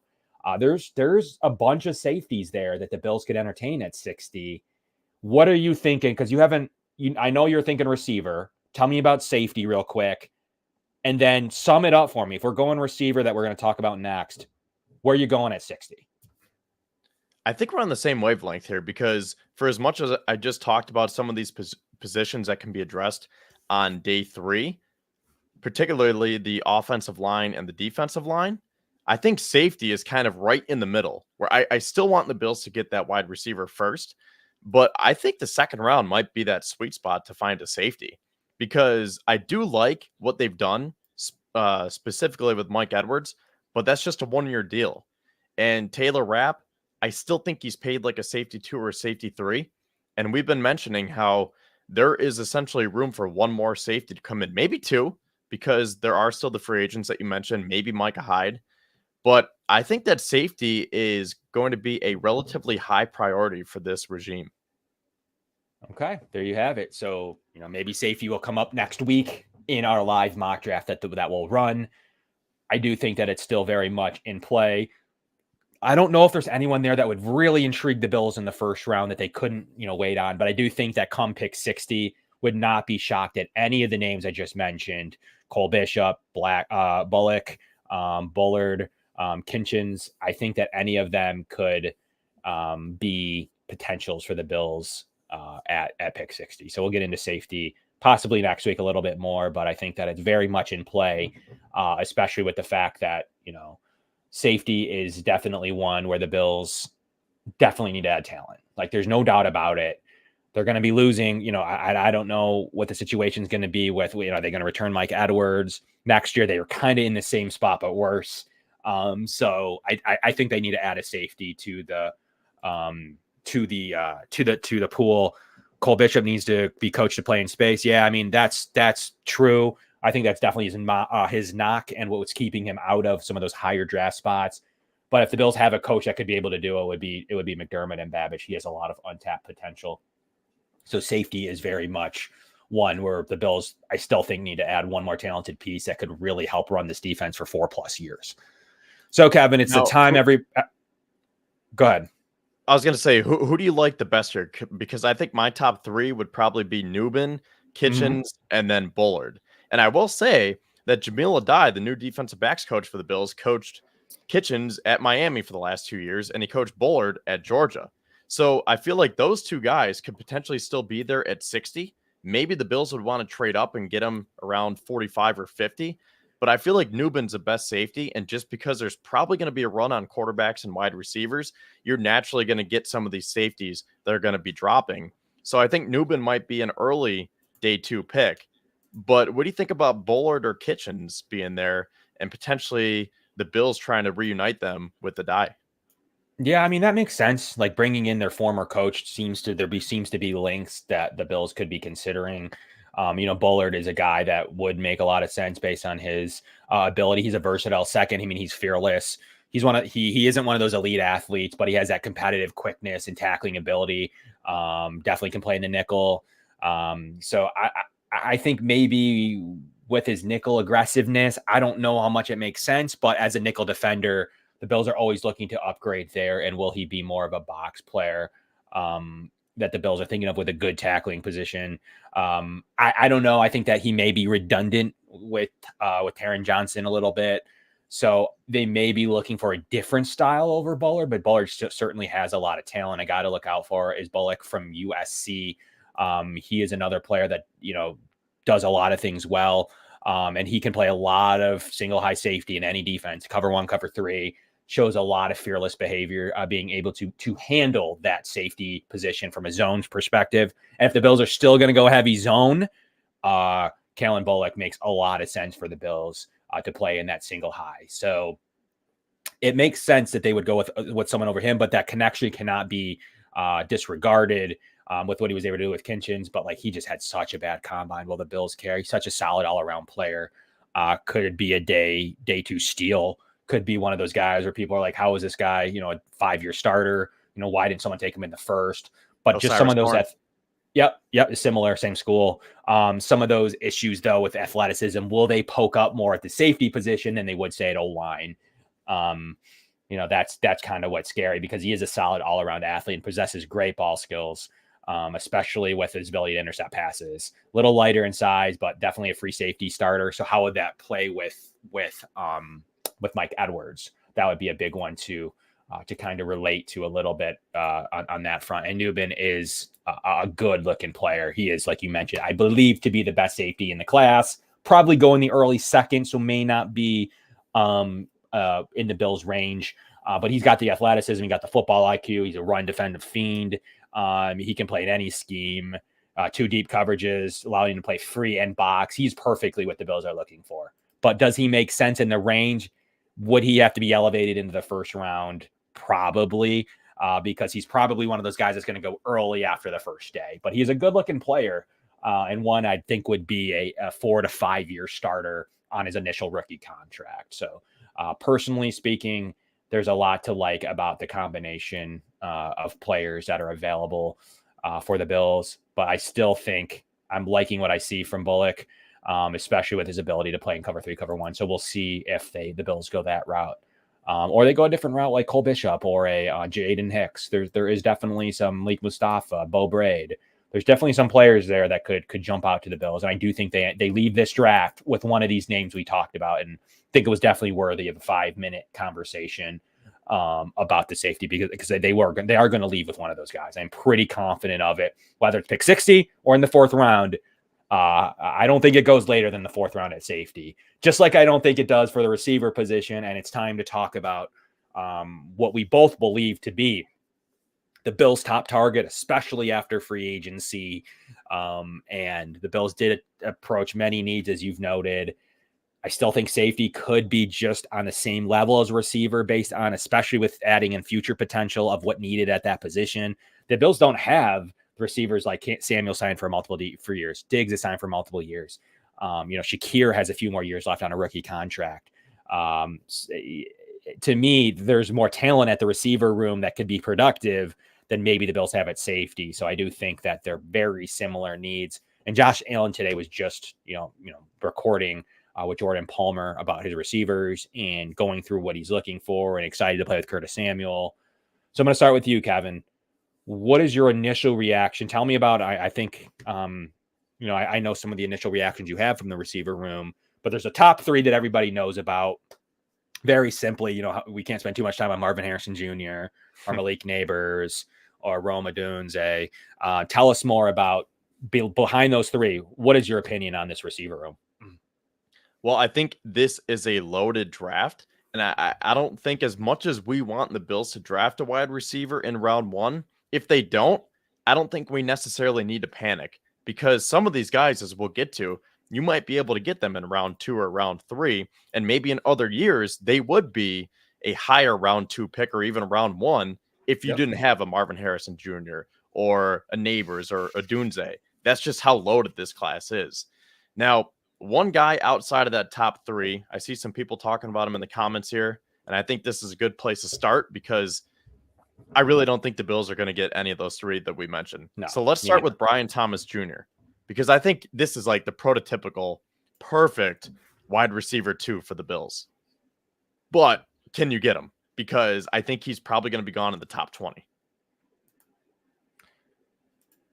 There's a bunch of safeties there that the Bills could entertain at 60. What are you thinking? Because I know you're thinking receiver. Tell me about safety real quick. And then sum it up for me. If we're going receiver that we're going to talk about next, where are you going at 60? I think we're on the same wavelength here, because for as much as I just talked about some of these positions that can be addressed on day 3, particularly the offensive line and the defensive line, I think safety is kind of right in the middle, where I still want the Bills to get that wide receiver first, but I think the 2nd round might be that sweet spot to find a safety, because I do like what they've done specifically with Mike Edwards, but that's just a 1-year deal. And Taylor Rapp, I still think he's paid like a safety 2 or a safety 3. And we've been mentioning how there is essentially room for 1 more safety to come in, maybe 2, because there are still the free agents that you mentioned, maybe Micah Hyde. But I think that safety is going to be a relatively high priority for this regime. Okay, there you have it. So, maybe safety will come up next week in our live mock draft that will run. I do think that it's still very much in play. I don't know if there's anyone there that would really intrigue the Bills in the 1st round that they couldn't, wait on. But I do think that come pick 60, would not be shocked at any of the names I just mentioned. Cole Bishop, Bullock, Bullard, Kitchens. I think that any of them could be potentials for the Bills at pick 60. So we'll get into safety possibly next week a little bit more, but I think that it's very much in play, especially with the fact that, safety is definitely one where the Bills definitely need to add talent. Like, there's no doubt about it. They're going to be losing. I don't know what the situation is going to be with, are they going to return Mike Edwards next year? They were kind of in the same spot, but worse. So I think they need to add a safety to the pool. Cole Bishop needs to be coached to play in space. Yeah, that's true. I think that's definitely his knock and what's keeping him out of some of those higher draft spots. But if the Bills have a coach that could be able to do it, would be McDermott and Babish. He has a lot of untapped potential. So safety is very much one where the Bills, I still think, need to add 1 more talented piece that could really help run this defense for 4+ years. So, Kevin, it's the time Go ahead. I was going to say, who do you like the best here? Because I think my top 3 would probably be Nubin, Kitchens, and then Bullard. And I will say that Jamil Adai, the new defensive backs coach for the Bills, coached Kitchens at Miami for the last 2 years, and he coached Bullard at Georgia. So I feel like those 2 guys could potentially still be there at 60. Maybe the Bills would want to trade up and get them around 45 or 50. But I feel like Nubin's the best safety. And just because there's probably going to be a run on quarterbacks and wide receivers, you're naturally going to get some of these safeties that are going to be dropping. So I think Nubin might be an early day 2 pick. But what do you think about Bullard or Kitchens being there and potentially the Bills trying to reunite them with the die? Yeah, that makes sense. Like, bringing in their former coach seems to be links that the Bills could be considering. Bullard is a guy that would make a lot of sense based on his ability. He's a versatile second. He's fearless. he isn't one of those elite athletes, but he has that competitive quickness and tackling ability. Definitely can play in the nickel. So I think maybe with his nickel aggressiveness, I don't know how much it makes sense, but as a nickel defender, the Bills are always looking to upgrade there. And will he be more of a box player that the Bills are thinking of with a good tackling position? I don't know. I think that he may be redundant with Taron Johnson a little bit. So they may be looking for a different style over Bullard, but Bullard certainly has a lot of talent. I got to look out for is Bullock from USC. He is another player that, does a lot of things well. And he can play a lot of single high safety in any defense, cover 1, cover 3, shows a lot of fearless behavior, being able to handle that safety position from a zones perspective. And if the Bills are still going to go heavy zone, Kalen Bullock makes a lot of sense for the Bills to play in that single high. So it makes sense that they would go with someone over him, but that connection cannot be disregarded with what he was able to do with Kinchins. But he just had such a bad combine. Will the Bills carry such a solid all around player? Could be a day 2 steal. Could be one of those guys where people are like, how is this guy, a 5-year starter? Why didn't someone take him in the first? But just some of those Yep. Similar, same school. Some of those issues, though, with athleticism, will they poke up more at the safety position than they would say at O-line? That's kind of what's scary because he is a solid all-around athlete and possesses great ball skills, especially with his ability to intercept passes. Little lighter in size, but definitely a free safety starter. So how would that play with Mike Edwards? That would be a big one to kind of relate to a little bit on that front. And Newbin is a good looking player. He is, like you mentioned, I believe to be the best safety in the class, probably go in the early second. So may not be in the Bills range, but he's got the athleticism. He got the football IQ. He's a run defensive fiend. He can play in any scheme, 2 deep coverages, allowing him to play free and box. He's perfectly what the Bills are looking for, but does he make sense in the range? Would he have to be elevated into the first round? Probably, because he's probably one of those guys that's going to go early after the first day. But he's a good-looking player, and one I think would be a 4 to 5 year starter on his initial rookie contract. So, personally speaking, there's a lot to like about the combination of players that are available for the Bills. But I still think I'm liking what I see from Bullock, especially with his ability to play in cover 3, cover 1. So we'll see if the Bills go that route. Or they go a different route like Cole Bishop or a Jaden Hicks. There is definitely some Malik Mustafa, Bo Braid. There's definitely some players there that could jump out to the Bills. And I do think they leave this draft with one of these names we talked about, and think it was definitely worthy of a 5-minute conversation about the safety because they are going to leave with one of those guys. I'm pretty confident of it, whether it's pick 60 or in the 4th round. I don't think it goes later than the 4th round at safety, just like I don't think it does for the receiver position. And it's time to talk about what we both believe to be the Bills' top target, especially after free agency. And the Bills did approach many needs, as you've noted. I still think safety could be just on the same level as receiver based on, especially with adding in future potential of what needed at that position. The Bills don't have receivers like Samuel signed for years. Diggs is signed for multiple years. Shakir has a few more years left on a rookie contract. To me, there's more talent at the receiver room that could be productive than maybe the Bills have at safety. So I do think that they're very similar needs. And Josh Allen today was just, recording with Jordan Palmer about his receivers and going through what he's looking for and excited to play with Curtis Samuel. So I'm going to start with you, Kevin. What is your initial reaction? Tell me about, I think, I know some of the initial reactions you have from the receiver room, but there's a top 3 that everybody knows about. Very simply, we can't spend too much time on Marvin Harrison Jr. or Malik Neighbors or Rome Odunze. Tell us more about behind those 3. What is your opinion on this receiver room? Well, I think this is a loaded draft. And I don't think as much as we want the Bills to draft a wide receiver in round 1, if they don't, I don't think we necessarily need to panic because some of these guys, as we'll get to, you might be able to get them in round 2 or round 3. And maybe in other years, they would be a higher round 2 pick or even round 1 if you didn't have a Marvin Harrison Jr. or a Neighbors or a Dunze. That's just how loaded this class is. Now, one guy outside of that top 3, I see some people talking about him in the comments here, And I think this is a good place to start because I really don't think the Bills are going to get any of those three that we mentioned. No, So let's start with Brian Thomas Jr., because I think this is like the prototypical perfect wide receiver 2 for the Bills. But can you get him? Because I think he's probably going to be gone in the top 20.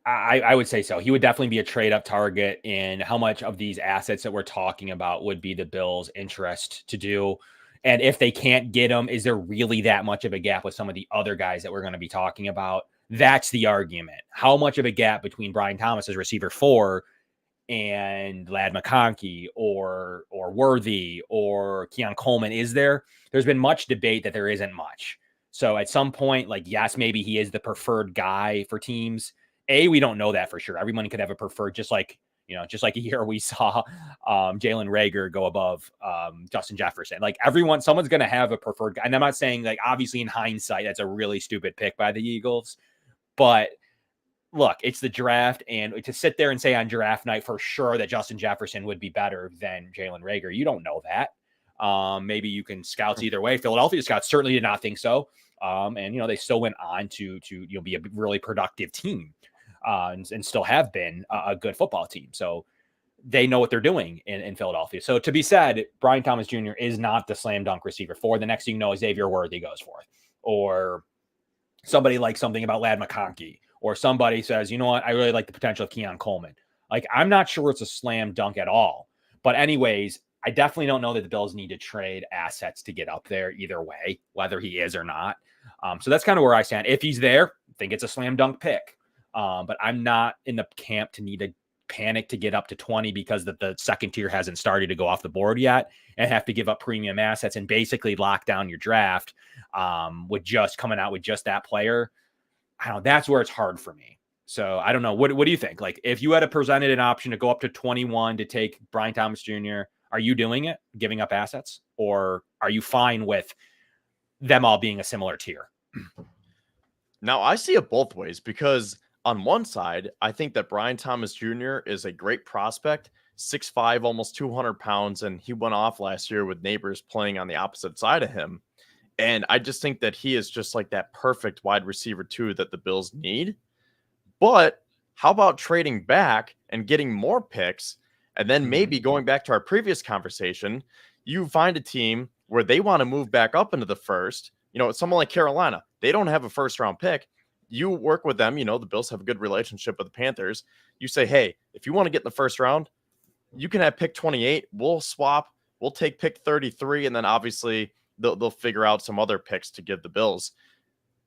I would say so. He would definitely be a trade-up target. In how much of these assets that we're talking about would be the Bills' interest to do? And if they can't get him, is there really that much of a gap with some of the other guys that we're going to be talking about? That's the argument. How much of a gap between Brian Thomas as receiver 4 and Ladd McConkey or Worthy or Keon Coleman is there? There's been much debate that there isn't much. So at some point, like, yes, maybe he is the preferred guy for teams. We don't know that for sure. Everyone could have a preferred, just like a year we saw Jalen Reagor go above Justin Jefferson. Like someone's going to have a preferred guy. And I'm not saying, like, obviously in hindsight, that's a really stupid pick by the Eagles. But look, it's the draft. And to sit there and say on draft night for sure that Justin Jefferson would be better than Jalen Reagor, you don't know that. Maybe you can scouts either way. Philadelphia scouts certainly did not think so. And they still went on to be a really productive team. And still have been a good football team. So they know what they're doing in Philadelphia. So to be said, Brian Thomas Jr. is not the slam dunk receiver 4. The next thing you know, Xavier Worthy goes forth. Or somebody likes something about Ladd McConkey. Or somebody says, you know what, I really like the potential of Keon Coleman. Like, I'm not sure it's a slam dunk at all. But anyways, I definitely don't know that the Bills need to trade assets to get up there either way, whether he is or not. So that's kind of where I stand. If he's there, I think it's a slam dunk pick. But I'm not in the camp to need to panic to get up to 20 because the second tier hasn't started to go off the board yet and have to give up premium assets and basically lock down your draft with just coming out with just that player. I don't know. That's where it's hard for me. So I don't know. What do you think? Like, if you had presented an option to go up to 21 to take Brian Thomas Jr., are you doing it, giving up assets, or are you fine with them all being a similar tier? Now, I see it both ways because on one side, I think that Brian Thomas Jr. is a great prospect, 6'5", almost 200 pounds, and he went off last year with neighbors playing on the opposite side of him. And I just think that he is just like that perfect wide receiver 2 that the Bills need. But how about trading back and getting more picks? And then maybe going back to our previous conversation, you find a team where they want to move back up into the first. Someone like Carolina, they don't have a first round pick. You work with them. The Bills have a good relationship with the Panthers. You say, hey, if you want to get in the first round, you can have pick 28. We'll swap. We'll take pick 33. And then obviously they'll figure out some other picks to give the Bills.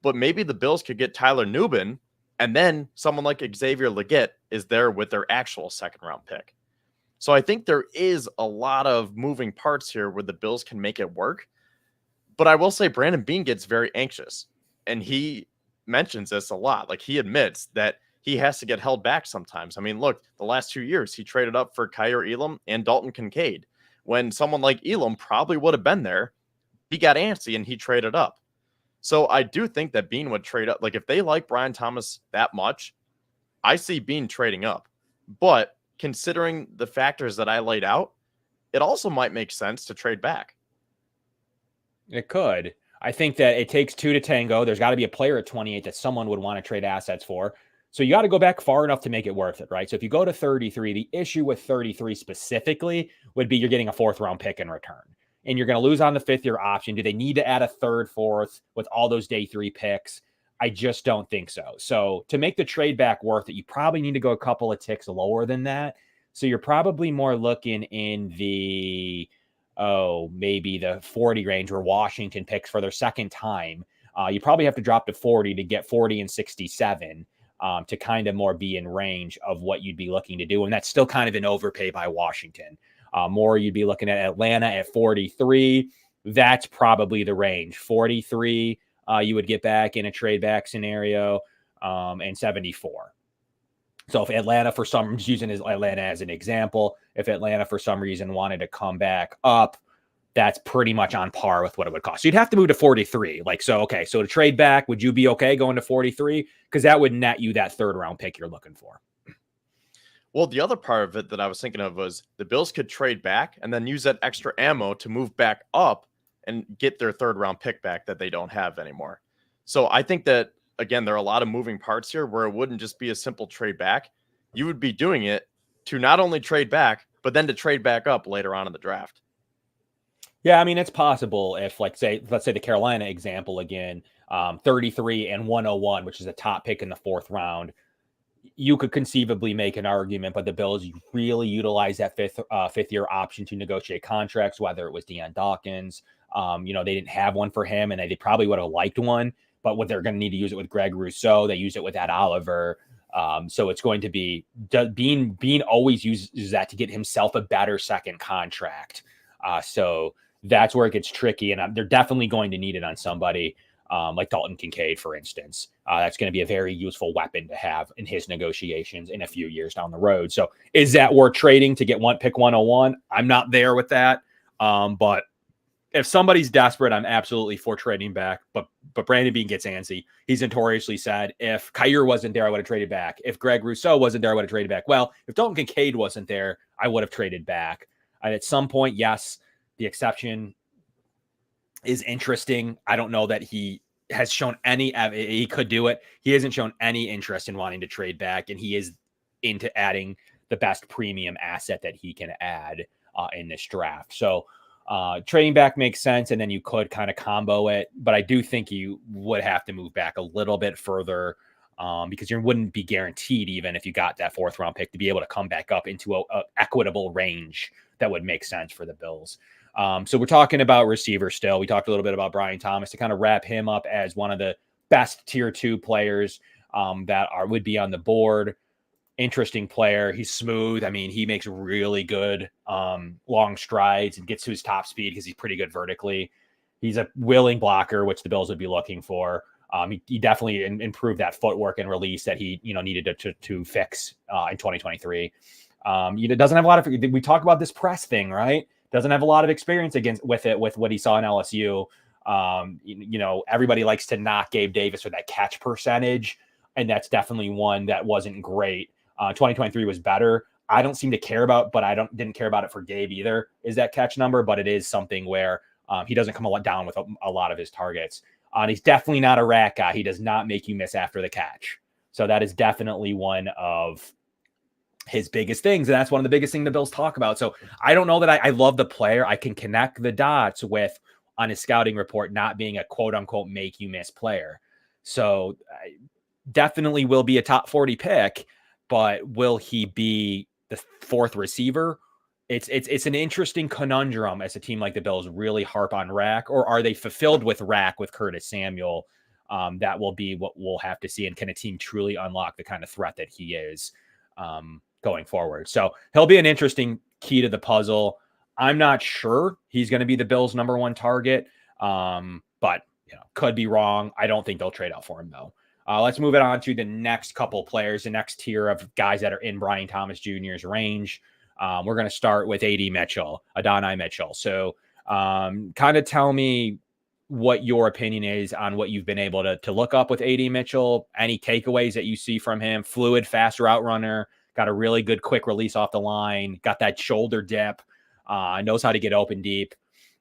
But maybe the Bills could get Tyler Nubin, and then someone like Xavier Legette is there with their actual second round pick. So I think there is a lot of moving parts here where the Bills can make it work. But I will say Brandon Beane gets very anxious, and he mentions this a lot. Like, he admits that he has to get held back sometimes. I mean, look, the last 2 years, he traded up for Kyer Elam and Dalton Kincaid. When someone like Elam probably would have been there, he got antsy and he traded up. So I do think that Beane would trade up. Like, if they like Brian Thomas that much, I see Beane trading up. But considering the factors that I laid out, it also might make sense to trade back. It could. I think that it takes 2 to tango. There's got to be a player at 28 that someone would want to trade assets for. So you got to go back far enough to make it worth it, right? So if you go to 33, the issue with 33 specifically would be you're getting a 4th round pick in return. And you're going to lose on the 5th year option. Do they need to add a 3rd, 4th with all those day 3 picks? I just don't think so. So to make the trade back worth it, you probably need to go a couple of ticks lower than that. So you're probably more looking in the, maybe the 40 range where Washington picks for their second time. You probably have to drop to 40 to get 40 and 67 to kind of more be in range of what you'd be looking to do. And that's still kind of an overpay by Washington. More you'd be looking at Atlanta at 43. That's probably the range. 43 you would get back in a trade back scenario, and 74. So if Atlanta, for some reason, using Atlanta as an example, if Atlanta for some reason wanted to come back up, that's pretty much on par with what it would cost. So you'd have to move to 43. So to trade back, would you be okay going to 43? Because that would net you that 3rd round pick you're looking for. Well, the other part of it that I was thinking of was the Bills could trade back and then use that extra ammo to move back up and get their third round pick back that they don't have anymore. So I think that, again, there are a lot of moving parts here where it wouldn't just be a simple trade back. You would be doing it to not only trade back, but then to trade back up later on in the draft. Yeah, I mean, it's possible if, like, let's say the Carolina example again, 33 and 101, which is a top pick in the 4th round. You could conceivably make an argument, but the Bills really utilize that fifth year option to negotiate contracts, whether it was Deion Dawkins. They didn't have one for him, and they probably would have liked one, but what they're going to need to use it with Greg Rousseau. They use it with Ed Oliver. So it's going to be Bean always uses that to get himself a better second contract. So that's where it gets tricky, and they're definitely going to need it on somebody like Dalton Kincaid, for instance. That's going to be a very useful weapon to have in his negotiations in a few years down the road. So is that worth trading to get pick 101? I'm not there with that. But if somebody's desperate, I'm absolutely for trading back. But Brandon Beane gets antsy. He's notoriously said, if Kyer wasn't there, I would have traded back. If Greg Rousseau wasn't there, I would have traded back. Well, if Dalton Kincaid wasn't there, I would have traded back. And at some point, yes, the exception is interesting. I don't know that he has shown he could do it. He hasn't shown any interest in wanting to trade back, and he is into adding the best premium asset that he can add in this draft. So trading back makes sense, and then you could kind of combo it, but I do think you would have to move back a little bit further because you wouldn't be guaranteed, even if you got that 4th round pick, to be able to come back up into a equitable range that would make sense for the Bills. So we're talking about receiver still. We talked a little bit about Brian Thomas to kind of wrap him up as one of the best tier 2 players that would be on the board. Interesting player. He's smooth. I mean, he makes really good long strides and gets to his top speed because he's pretty good vertically. He's a willing blocker, which the Bills would be looking for. He definitely improved that footwork and release that he needed to fix in 2023. He doesn't have a lot of. We talk about this press thing, right? Doesn't have a lot of experience with what he saw in LSU. Everybody likes to knock Gabe Davis for that catch percentage, and that's definitely one that wasn't great. 2023 was better. I don't seem to care about, but didn't care about it for Gabe either, is that catch number, but it is something where he doesn't come down with a lot of his targets. And he's definitely not a rat guy. He does not make you miss after the catch. So that is definitely one of his biggest things. And that's one of the biggest things the Bills talk about. So I don't know that I love the player. I can connect the dots with, on his scouting report, not being a quote unquote make you miss player. So definitely will be a top 40 pick, but will he be the 4th receiver? It's an interesting conundrum as a team like the Bills really harp on Rack, or are they fulfilled with Rack with Curtis Samuel? That will be what we'll have to see. And can a team truly unlock the kind of threat that he is going forward? So he'll be an interesting key to the puzzle. I'm not sure he's going to be the Bills' number 1 target, but could be wrong. I don't think they'll trade out for him, though. Let's move it on to the next couple players, the next tier of guys that are in Brian Thomas Jr.'s range. We're going to start with Adonai Mitchell. So kind of tell me what your opinion is on what you've been able to look up with AD Mitchell. Any takeaways that you see from him? Fluid, fast route runner, got a really good quick release off the line, got that shoulder dip, knows how to get open deep.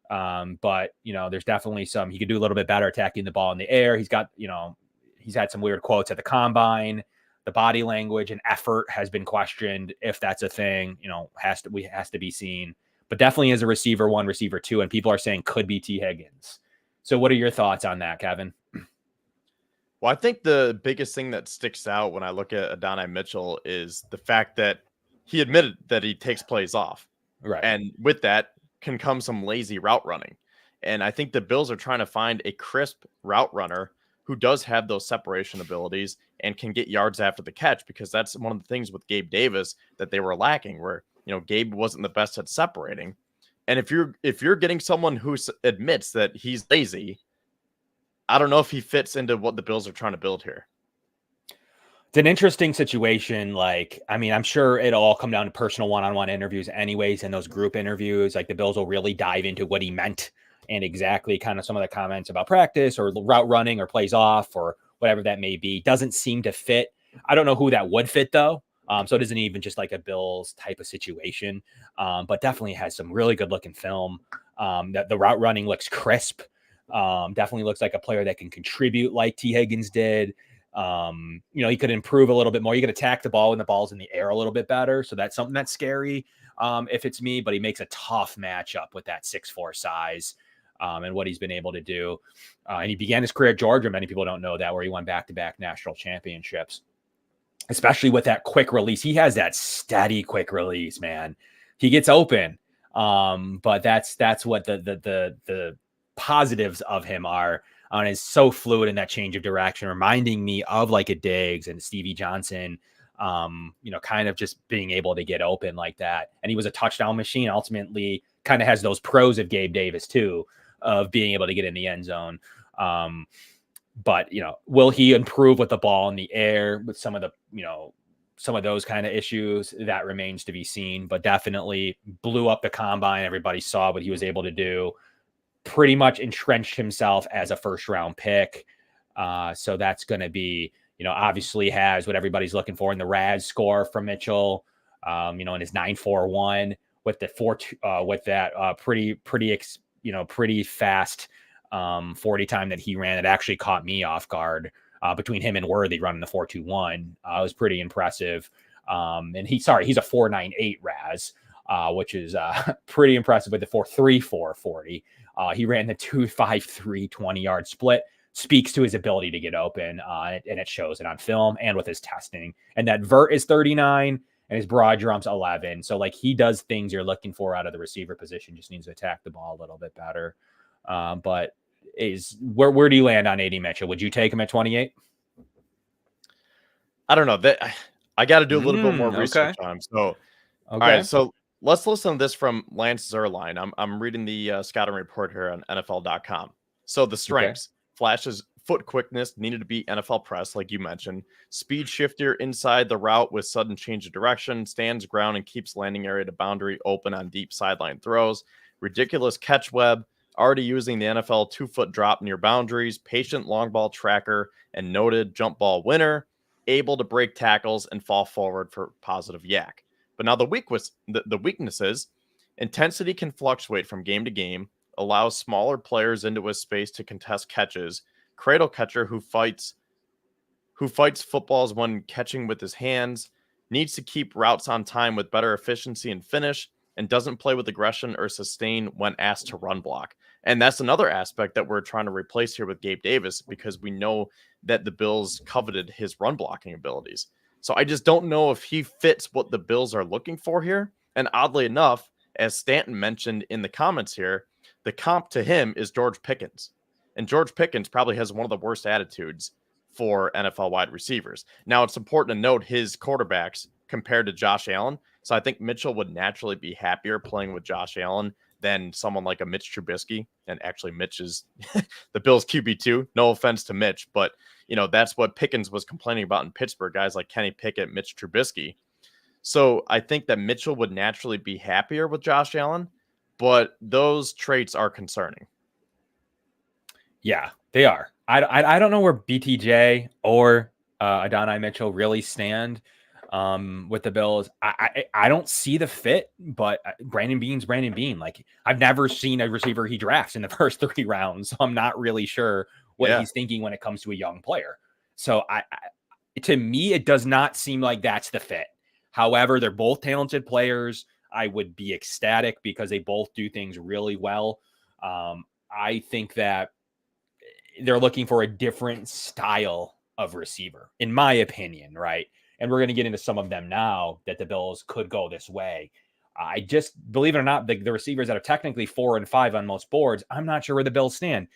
But there's definitely he could do a little bit better attacking the ball in the air. He's got, he's had some weird quotes at the combine. The body language and effort has been questioned. If that's a thing, has to be seen, but definitely as a receiver 1, receiver 2, and people are saying could be T. Higgins. So what are your thoughts on that, Kevin? Well, I think the biggest thing that sticks out when I look at Adonai Mitchell is the fact that he admitted that he takes plays off. Right. And with that can come some lazy route running. And I think the Bills are trying to find a crisp route runner who does have those separation abilities and can get yards after the catch, because that's one of the things with Gabe Davis that they were lacking, where, Gabe wasn't the best at separating. And if you're getting someone who admits that he's lazy, I don't know if he fits into what the Bills are trying to build here. It's an interesting situation. I'm sure it'll all come down to personal one-on-one interviews anyways, and those group interviews, the Bills will really dive into what he meant and exactly kind of some of the comments about practice or route running or plays off or whatever that may be. Doesn't seem to fit. I don't know who that would fit, though. So it isn't even just like a Bills type of situation, but definitely has some really good looking film. That the route running looks crisp. Definitely looks like a player that can contribute like T. Higgins did. He could improve a little bit more. You could attack the ball when the ball's in the air a little bit better. So that's something that's scary if it's me, but he makes a tough matchup with that 6'4" size and what he's been able to do. And he began his career at Georgia. Many people don't know that, where he won back-to-back national championships, especially with that quick release. He has that steady quick release, man. He gets open. But that's what the positives of him are. And is so fluid in that change of direction, reminding me of like a Diggs and Stevie Johnson, kind of just being able to get open like that. And he was a touchdown machine. Ultimately kind of has those pros of Gabe Davis too, of being able to get in the end zone. But will he improve with the ball in the air with some of those kind of issues? That remains to be seen, but definitely blew up the combine. Everybody saw what he was able to do. Pretty much entrenched himself as a first round pick. So that's going to be, obviously has what everybody's looking for in the RAS score from Mitchell, in his 9.41 with the with that pretty fast 40 time that he ran. It actually caught me off guard between him and Worthy running the 4.21. It was pretty impressive. And he's a 4.98 RAS, which is pretty impressive with the 4.34 40. He ran the 2.53 20-yard split. Speaks to his ability to get open, and it shows it on film and with his testing. And that vert is 39, and his broad jump's 11. So like he does things you're looking for out of the receiver position. Just needs to attack the ball a little bit better. But where do you land on AD Mitchell? Would you take him at 28? I don't know. That I got to do a little bit more research on him. So, okay. All right. So let's listen to this from Lance Zerline. I'm reading the scouting report here on NFL.com. So the strengths: flashes, foot quickness, needed to beat NFL press, like you mentioned. Speed shifter inside the route with sudden change of direction, stands ground and keeps landing area to boundary open on deep sideline throws. Ridiculous catch web, already using the NFL 2-foot drop near boundaries, patient long ball tracker, and noted jump ball winner, able to break tackles and fall forward for positive yak. But now the weaknesses: intensity can fluctuate from game to game, allows smaller players into his space to contest catches, cradle catcher who fights footballs when catching with his hands, needs to keep routes on time with better efficiency and finish, and doesn't play with aggression or sustain when asked to run block. And that's another aspect that we're trying to replace here with Gabe Davis, because we know that the Bills coveted his run blocking abilities. So I just don't know if he fits what the Bills are looking for here. And oddly enough, as Stanton mentioned in the comments here, the comp to him is George Pickens. And George Pickens probably has one of the worst attitudes for NFL wide receivers. Now, it's important to note his quarterbacks compared to Josh Allen. So I think Mitchell would naturally be happier playing with Josh Allen than someone like a Mitch Trubisky. And actually, Mitch is the Bills QB2. No offense to Mitch, but that's what Pickens was complaining about in Pittsburgh. Guys like Kenny Pickett, Mitch Trubisky. So I think that Mitchell would naturally be happier with Josh Allen, but those traits are concerning. Yeah, they are. I don't know where BTJ or Adonai Mitchell really stand with the Bills. I don't see the fit, but Brandon Beane's Brandon Beane. Like, I've never seen a receiver he drafts in the first 3 rounds, so I'm not really sure what he's thinking when it comes to a young player. So to me, it does not seem like that's the fit. However, they're both talented players. I would be ecstatic because they both do things really well. I think that they're looking for a different style of receiver, in my opinion, right? And we're going to get into some of them now that the Bills could go this way. I just, believe it or not, the receivers that are technically 4 and 5 on most boards, I'm not sure where the Bills stand.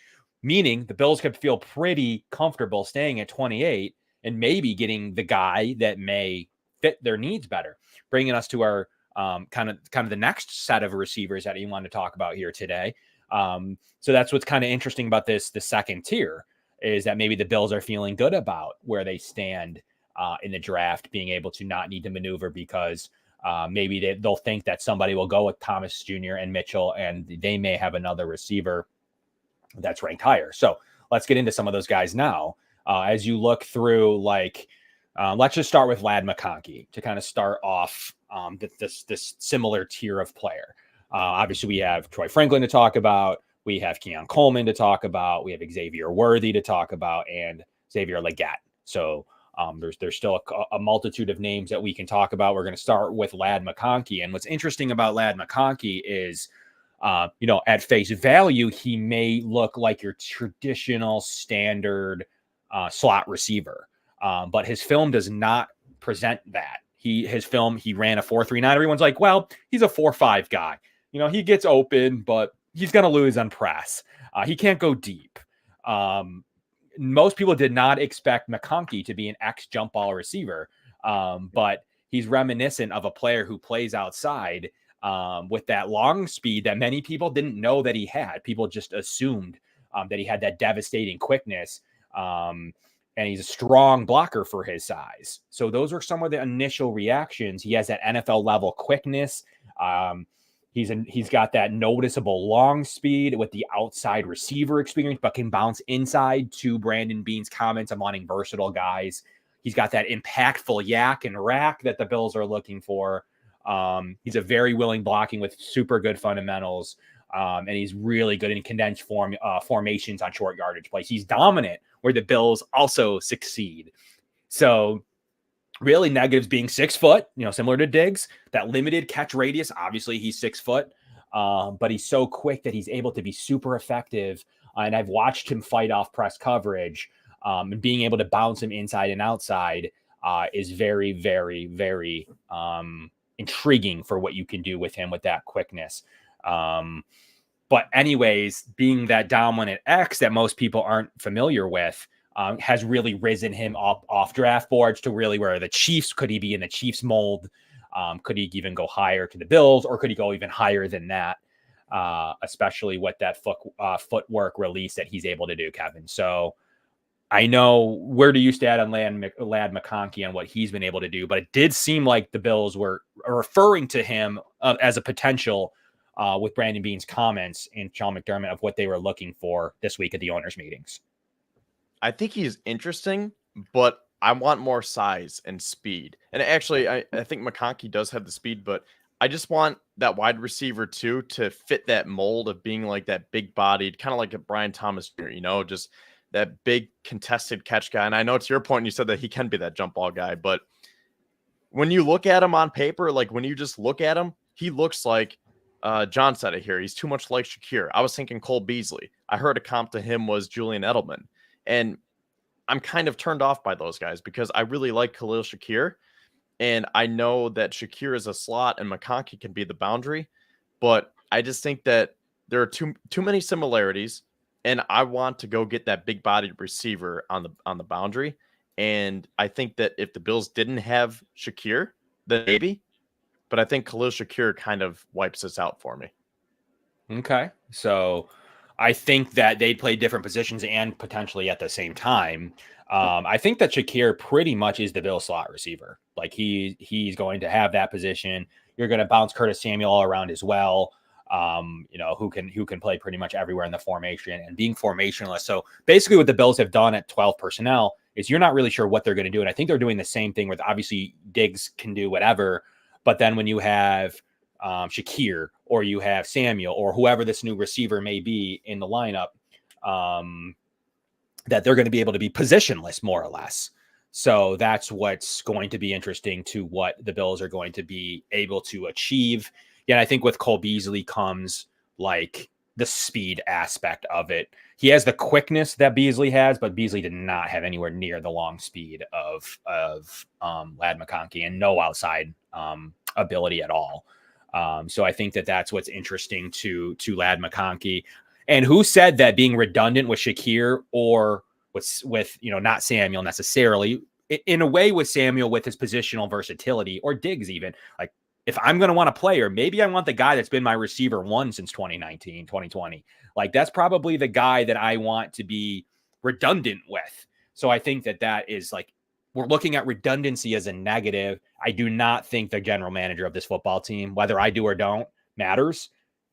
Meaning the Bills could feel pretty comfortable staying at 28 and maybe getting the guy that may fit their needs better. Bringing us to our kind of the next set of receivers that you want to talk about here today. So that's what's kind of interesting about the second tier, is that maybe the Bills are feeling good about where they stand in the draft, being able to not need to maneuver because maybe they'll think that somebody will go with Thomas Jr. and Mitchell, and they may have another receiver that's ranked higher. So let's get into some of those guys now. As you look through, let's just start with Ladd McConkey to kind of start off this similar tier of player. Obviously, we have Troy Franklin to talk about. We have Keon Coleman to talk about. We have Xavier Worthy to talk about, and Xavier Leggett. So there's still a multitude of names that we can talk about. We're going to start with Ladd McConkey. And what's interesting about Ladd McConkey is, at face value, he may look like your traditional standard slot receiver. But his film does not present that. His film, he ran a 4.39. Everyone's like, well, he's a 4.5 guy. He gets open, but he's going to lose on press. He can't go deep. Most people did not expect McConkey to be an jump ball receiver, but he's reminiscent of a player who plays outside with that long speed that many people didn't know that he had. People just assumed that he had that devastating quickness, and he's a strong blocker for his size. So those are some of the initial reactions. He has that NFL level quickness. He's got that noticeable long speed with the outside receiver experience, but can bounce inside, to Brandon Beane's comments on wanting versatile guys. He's got that impactful yak and rack that the Bills are looking for. He's a very willing blocking with super good fundamentals. And he's really good in condensed formations on short yardage plays. He's dominant where the Bills also succeed. So really negatives being 6 foot, similar to Diggs, that limited catch radius. Obviously he's 6 foot, but he's so quick that he's able to be super effective. And I've watched him fight off press coverage, and being able to bounce him inside and outside is very, very, very intriguing for what you can do with him with that quickness. But anyways, being that dominant X that most people aren't familiar with, has really risen him up off draft boards to really where the Chiefs, could he be in the Chiefs mold? Could he even go higher to the Bills, or could he go even higher than that? Especially with that footwork release that he's able to do, Kevin. So I know, where do you stand on Ladd McConkey and what he's been able to do? But it did seem like the Bills were referring to him as a potential with Brandon Beane's comments and Sean McDermott of what they were looking for this week at the owners' meetings. I think he's interesting, but I want more size and speed. And actually, I think McConkey does have the speed, but I just want that wide receiver too to fit that mold of being like that big bodied, kind of like a Brian Thomas Jr., just that big contested catch guy. And I know to your point, you said that he can be that jump ball guy, but when you look at him on paper, like when you just look at him, he looks like John said it here. He's too much like Shakir. I was thinking Cole Beasley. I heard a comp to him was Julian Edelman. And I'm kind of turned off by those guys because I really like Khalil Shakir. And I know that Shakir is a slot and McConkey can be the boundary. But I just think that there are too many similarities. And I want to go get that big bodied receiver on the boundary. And I think that if the Bills didn't have Shakir, then maybe. But I think Khalil Shakir kind of wipes this out for me. Okay. So I think that they play different positions and potentially at the same time. I think that Shakir pretty much is the Bill slot receiver. Like he's going to have that position. You're going to bounce Curtis Samuel all around as well. Who can play pretty much everywhere in the formation and being formationless. So basically what the Bills have done at 12 personnel is you're not really sure what they're going to do. And I think they're doing the same thing with, obviously Diggs can do whatever, but then when you have Shakir or you have Samuel or whoever this new receiver may be in the lineup, that they're going to be able to be positionless more or less. So that's what's going to be interesting to what the Bills are going to be able to achieve. Yeah, I think with Cole Beasley comes like the speed aspect of it. He has the quickness that Beasley has, but Beasley did not have anywhere near the long speed of Ladd McConkey and no outside ability at all. So I think that that's what's interesting to Ladd McConkey. And who said that being redundant with Shakir or with not Samuel necessarily, in a way with Samuel with his positional versatility, or Diggs even, like if I'm going to want a player, maybe I want the guy that's been my receiver one since 2019, 2020. Like that's probably the guy that I want to be redundant with. So I think that is like, we're looking at redundancy as a negative. I do not think the general manager of this football team, whether I do or don't, matters.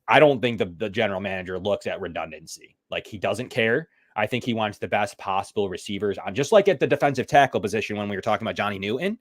I don't think the general manager looks at redundancy. Like he doesn't care. I think he wants the best possible receivers on, just like at the defensive tackle position when we were talking about Johnny Newton.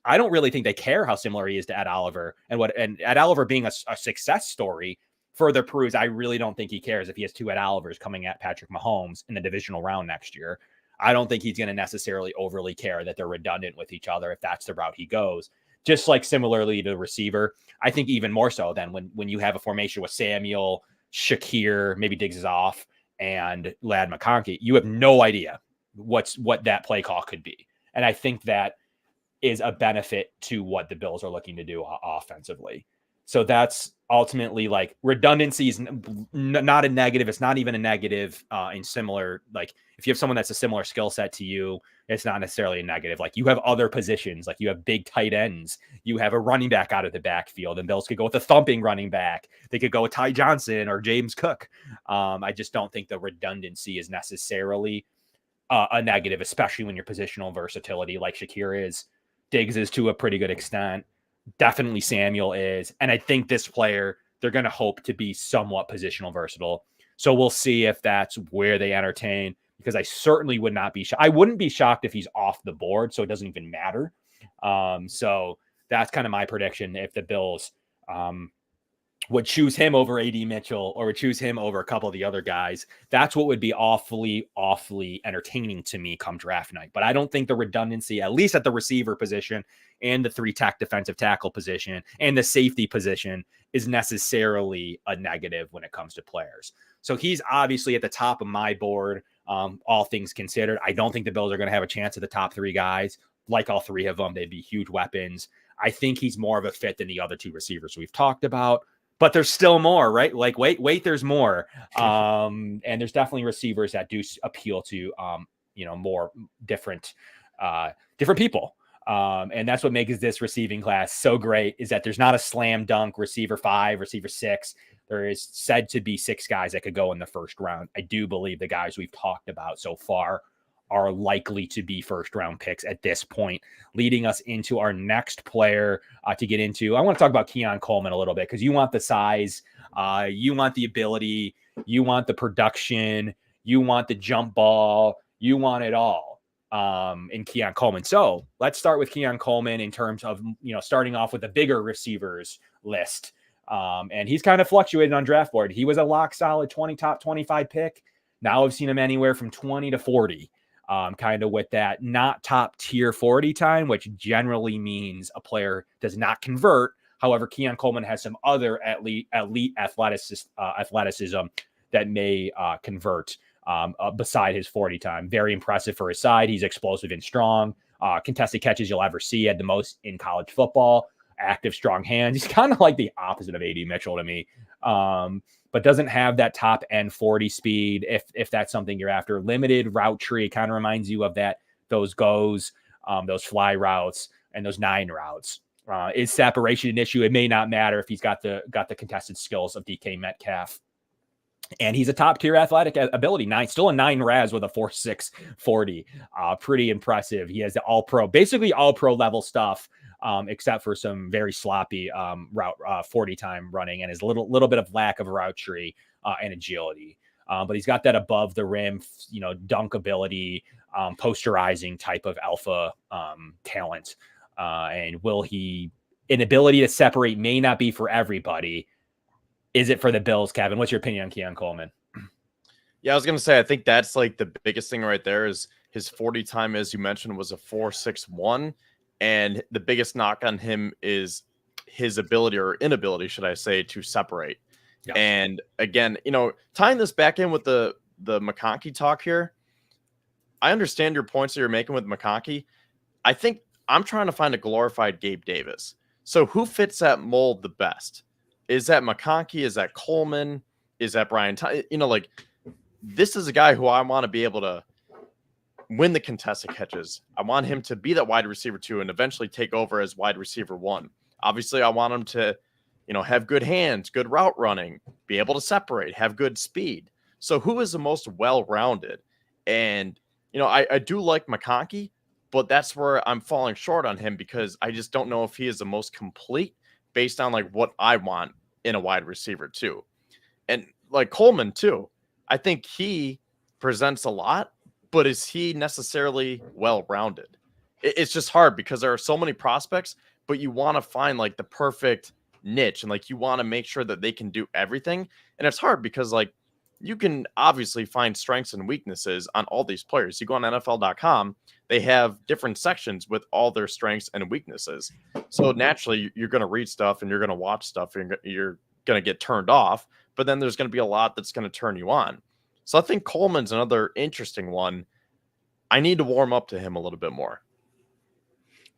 I don't really think they care how similar he is to Ed Oliver, and Ed Oliver being a success story further proves I really don't think he cares if he has two Ed Olivers coming at Patrick Mahomes in the divisional round next year. I don't think he's going to necessarily overly care that they're redundant with each other if that's the route he goes. Just like similarly to the receiver, I think even more so than when you have a formation with Samuel, Shakir, maybe Diggs is off, and Ladd McConkey, you have no idea what that play call could be. And I think that is a benefit to what the Bills are looking to do offensively. So that's ultimately like redundancy is not a negative. It's not even a negative in similar, like if you have someone that's a similar skill set to you, it's not necessarily a negative. Like you have other positions, like you have big tight ends, you have a running back out of the backfield, and Bills could go with a thumping running back. They could go with Ty Johnson or James Cook. I just don't think the redundancy is necessarily a negative, especially when your positional versatility like Shakir is. Diggs is to a pretty good extent. Definitely Samuel is. And I think this player, they're going to hope to be somewhat positional versatile. So we'll see if that's where they entertain, because I certainly would not be shocked. I wouldn't be shocked if he's off the board, so it doesn't even matter. So that's kind of my prediction. If the Bills would choose him over AD Mitchell or would choose him over a couple of the other guys, that's what would be awfully, awfully entertaining to me come draft night. But I don't think the redundancy, at least at the receiver position and the 3-tech defensive tackle position and the safety position, is necessarily a negative when it comes to players. So he's obviously at the top of my board, all things considered. I don't think the Bills are going to have a chance at the top 3 guys. Like all 3 of them, they'd be huge weapons. I think he's more of a fit than the other 2 receivers we've talked about. But there's still more, right? Like, wait, there's more. And there's definitely receivers that do appeal to, more different people. And that's what makes this receiving class so great, is that there's not a slam dunk receiver 5, receiver 6. There is said to be 6 guys that could go in the first round. I do believe the guys we've talked about so far are likely to be first round picks at this point, leading us into our next player to get into. I want to talk about Keon Coleman a little bit, because you want the size, you want the ability, you want the production, you want the jump ball, you want it all in Keon Coleman. So let's start with Keon Coleman in terms of, starting off with the bigger receivers list. And he's kind of fluctuated on draft board. He was a lock solid top 25 pick. Now I've seen him anywhere from 20 to 40. Kind of with that not top tier 40 time, which generally means a player does not convert. However, Keon Coleman has some other elite athleticism that may convert beside his 40 time. Very impressive for his side. He's explosive and strong. Contested catches you'll ever see, had the most in college football. Active, strong hands. He's kind of like the opposite of AD Mitchell to me. But doesn't have that top end 40 speed. If that's something you're after, limited route tree, kind of reminds you of those fly routes and those 9 routes. Is separation an issue? It may not matter if he's got the contested skills of DK Metcalf. And he's a top tier athletic ability. Still a 9 RAS with a 4.6 40. Pretty impressive. He has the basically all pro level stuff. Except for some very sloppy route 40 time running and his little bit of lack of route tree and agility. But he's got that above the rim, dunk ability, posterizing type of alpha talent. And an ability to separate may not be for everybody. Is it for the Bills, Kevin? What's your opinion on Keon Coleman? Yeah, I was going to say, I think that's like the biggest thing right there is his 40 time, as you mentioned, was a 4.61. And the biggest knock on him is his ability, or inability, should I say, to separate. Yeah. And again, tying this back in with the McConkey talk here, I understand your points that you're making with McConkey. I think I'm trying to find a glorified Gabe Davis. So who fits that mold the best? Is that McConkey? Is that Coleman? Is that Brian? This is a guy who I want to be able to win the contested catches. I want him to be that wide receiver 2 and eventually take over as wide receiver 1. Obviously, I want him to, have good hands, good route running, be able to separate, have good speed. So who is the most well-rounded? And, I do like McConkey, but that's where I'm falling short on him, because I just don't know if he is the most complete based on like what I want in a wide receiver 2. And like Coleman too, I think he presents a lot, but is he necessarily well-rounded? it's just hard because there are so many prospects, but you want to find like the perfect niche and like you want to make sure that they can do everything. And it's hard because like you can obviously find strengths and weaknesses on all these players. You go on NFL.com, they have different sections with all their strengths and weaknesses. So naturally, you're going to read stuff and you're going to watch stuff and you're going to get turned off. But then there's going to be a lot that's going to turn you on. So I think Coleman's another interesting one. I need to warm up to him a little bit more.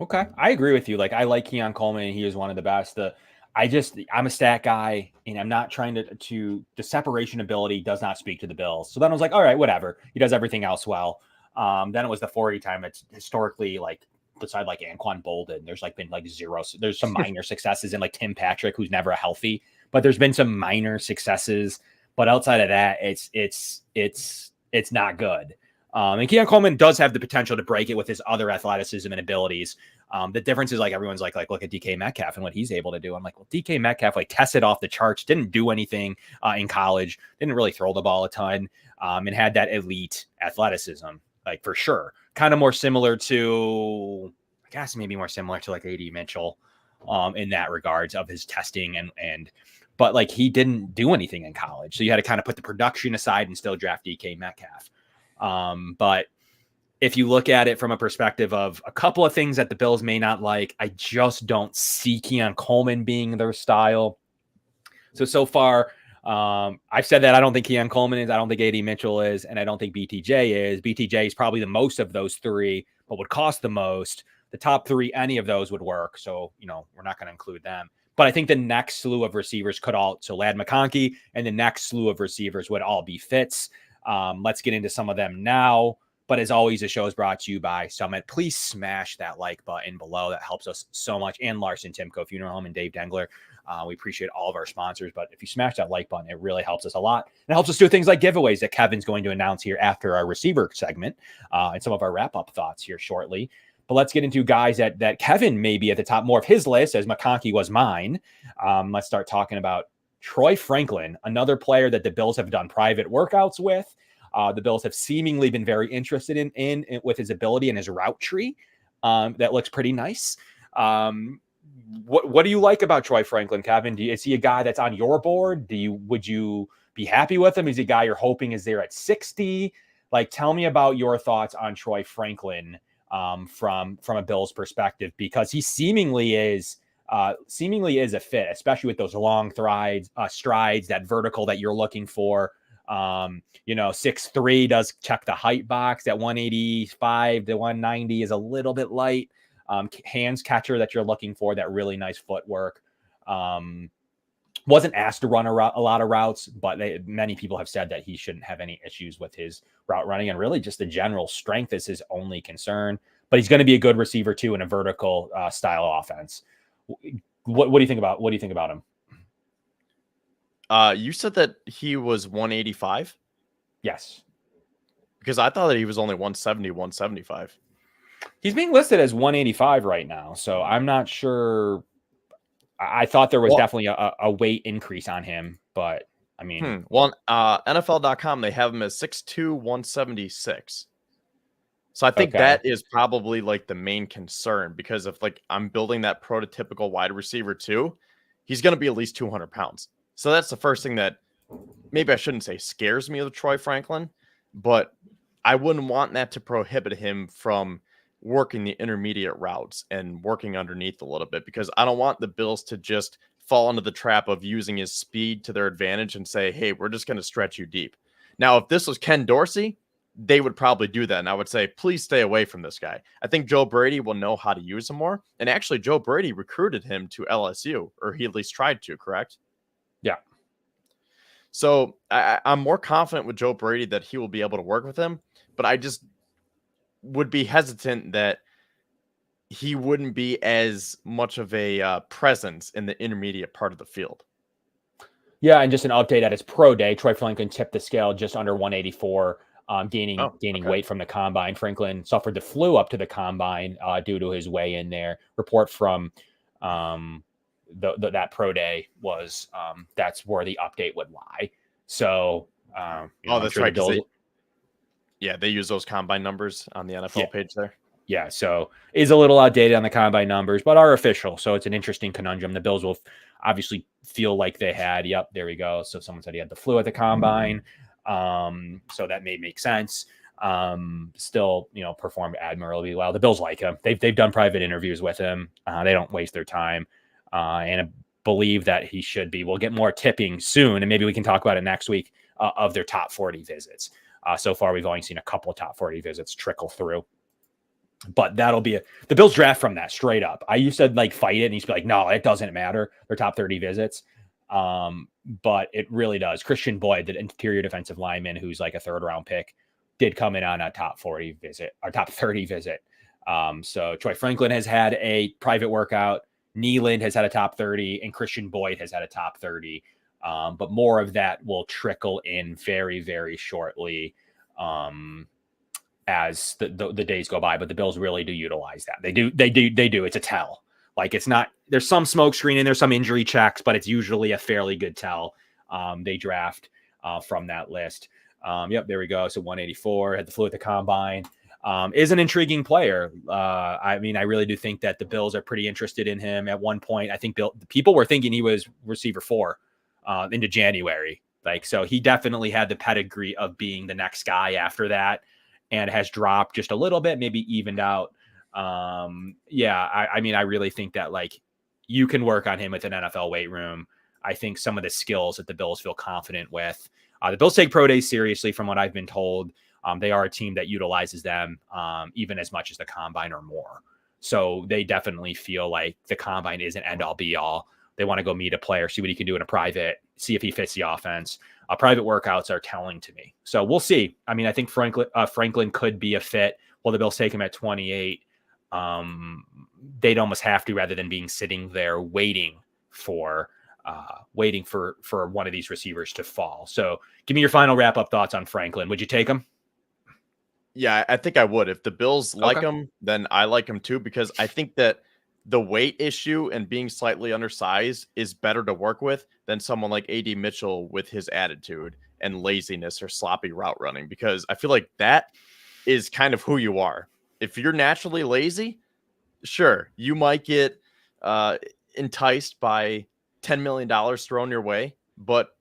Okay, I agree with you. Like, I like Keon Coleman, and he is one of the best. I'm a stat guy, and I'm not trying to the separation ability does not speak to the Bills. So then I was like, all right, whatever. He does everything else well. Then it was the 40 time. It's historically like beside like Anquan Bolden, there's like been like zero. There's some minor successes in like Tim Patrick, who's never healthy, but there's been some minor successes. But outside of that, it's not good. And Keon Coleman does have the potential to break it with his other athleticism and abilities. The difference is like everyone's like, look at DK Metcalf and what he's able to do. I'm like, well, DK Metcalf like tested off the charts, didn't do anything in college, didn't really throw the ball a ton, and had that elite athleticism, like for sure. Kind of more similar to, I guess maybe more similar to like AD Mitchell in that regards of his testing but like he didn't do anything in college. So you had to kind of put the production aside and still draft DK Metcalf. But if you look at it from a perspective of a couple of things that the Bills may not like, I just don't see Keon Coleman being their style. So far, I've said that I don't think Keon Coleman is, I don't think AD Mitchell is, and I don't think BTJ is. BTJ is probably the most of those three, but would cost the most. The top three, any of those would work. So, we're not going to include them. But I think the next slew of receivers so Ladd McConkey and the next slew of receivers would all be fits. Let's get into some of them now. But as always, the show is brought to you by Summit. Please smash that like button below. That helps us so much. And Larson-Timko Funeral Home and Dave Dengler. We appreciate all of our sponsors. But if you smash that like button, it really helps us a lot. And it helps us do things like giveaways that Kevin's going to announce here after our receiver segment and some of our wrap-up thoughts here shortly. But let's get into guys that Kevin may be at the top more of his list, as McConkey was mine. Let's start talking about Troy Franklin, another player that the Bills have done private workouts with. The Bills have seemingly been very interested in with his ability and his route tree. That looks pretty nice. What do you like about Troy Franklin, Kevin? Is he a guy that's on your board? Would you be happy with him? Is he a guy you're hoping is there at 60? Like, tell me about your thoughts on Troy Franklin from a Bills perspective, because he seemingly is a fit, especially with those long strides, that vertical that you're looking for. 6'3" does check the height box. That 185 to 190 is a little bit light. Hands catcher that you're looking for, that really nice footwork. Wasn't asked to run a lot of routes, but many people have said that he shouldn't have any issues with his route running, and really just the general strength is his only concern. But he's going to be a good receiver too in a vertical style offense. What do you think about him? You said that he was 185? Yes. Because I thought that he was only 170, 175. He's being listed as 185 right now, so I'm not sure. I thought there was definitely a weight increase on him, but I mean... NFL.com, they have him as 6'2", 176. So I think that is probably like the main concern, because if like I'm building that prototypical wide receiver too, he's going to be at least 200 pounds. So that's the first thing that maybe I shouldn't say scares me with Troy Franklin, but I wouldn't want that to prohibit him from working the intermediate routes and working underneath a little bit, because I don't want the Bills to just fall into the trap of using his speed to their advantage and say, hey, we're just going to stretch you deep. Now, if this was Ken Dorsey, they would probably do that. And I would say, please stay away from this guy. I think Joe Brady will know how to use him more. And actually, Joe Brady recruited him to LSU, or he at least tried to, correct? Yeah. So I'm more confident with Joe Brady that he will be able to work with him, but I just would be hesitant that he wouldn't be as much of a presence in the intermediate part of the field. Yeah, and just an update at his pro day, Troy Franklin tipped the scale just under 184, gaining weight from the combine. Franklin suffered the flu up to the combine due to his weigh in there. Report from that pro day was that's where the update would lie. So, that's right. They use those combine numbers on the NFL page there. Yeah, so is a little outdated on the combine numbers, but are official. So it's an interesting conundrum. The Bills will obviously feel like they had. Yep, there we go. So someone said he had the flu at the combine. So that may make sense. Still, performed admirably well. The Bills like him. They've done private interviews with him. They don't waste their time, and I believe that he should be. We'll get more tipping soon, and maybe we can talk about it next week of their top 40 visits. So far, we've only seen a couple of top 40 visits trickle through. But that'll be the Bills draft from that straight up. I used to fight it, and he's like, no, it doesn't matter. They're top 30 visits. But it really does. Christian Boyd, the interior defensive lineman, who's like a third round pick, did come in on a top 40 visit or top 30 visit. So Troy Franklin has had a private workout. Nealand has had a top 30, and Christian Boyd has had a top 30. But more of that will trickle in very, very shortly. As the days go by, but the Bills really do utilize that. They do. It's a tell. It's not, there's some smoke screening, there's some injury checks, but it's usually a fairly good tell. They draft from that list. Yep, there we go. So 184, had the flu at the combine. Is an intriguing player. I really do think that the Bills are pretty interested in him. At one point, I think people were thinking he was receiver 4 into January. So he definitely had the pedigree of being the next guy after that, and has dropped just a little bit, maybe evened out. I really think that you can work on him with an NFL weight room. I think some of the skills that the Bills feel confident with. The Bills take pro days seriously, from what I've been told. They are a team that utilizes them even as much as the combine or more. So they definitely feel like the combine isn't end all be all. They want to go meet a player, see what he can do in a private, see if he fits the offense. Private workouts are telling to me. So we'll see. I think Franklin could be a fit. Well, the Bills take him at 28. They'd almost have to, rather than being sitting there waiting for one of these receivers to fall. So give me your final wrap-up thoughts on Franklin. Would you take him? Yeah, I think I would. If the Bills like him, then I like him too, because I think that the weight issue and being slightly undersized is better to work with than someone like AD Mitchell with his attitude and laziness or sloppy route running, because I feel like that is kind of who you are. If you're naturally lazy, sure, you might get enticed by $10 million thrown your way. But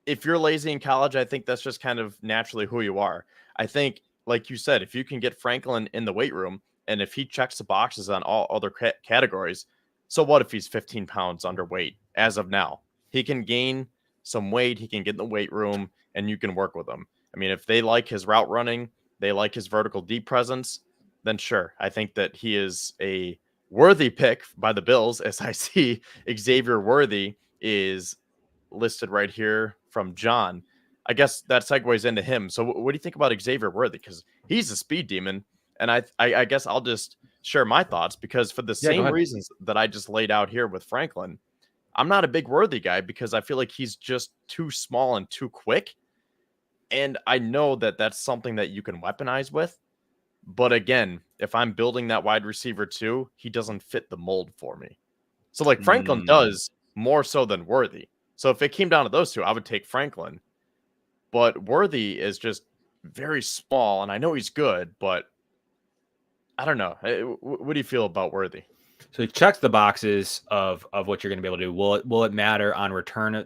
if you're lazy in college, I think that's just kind of naturally who you are. I think, like you said, if you can get Franklin in the weight room, and if he checks the boxes on all other categories, so what if he's 15 pounds underweight as of now? He can gain some weight, he can get in the weight room, and you can work with him. If they like his route running, they like his vertical deep presence, then sure. I think that he is a worthy pick by the Bills, as I see Xavier Worthy is listed right here from John. I guess that segues into him. So what do you think about Xavier Worthy? Because he's a speed demon. And I guess I'll just share my thoughts, because for the same reasons that I just laid out here with Franklin, I'm not a big Worthy guy, because I feel like he's just too small and too quick. And I know that that's something that you can weaponize with. But again, if I'm building that wide receiver too, he doesn't fit the mold for me. So Franklin does more so than Worthy. So if it came down to those two, I would take Franklin. But Worthy is just very small, and I know he's good, but I don't know. What do you feel about Worthy? So he checks the boxes of what you're going to be able to do. Will it matter on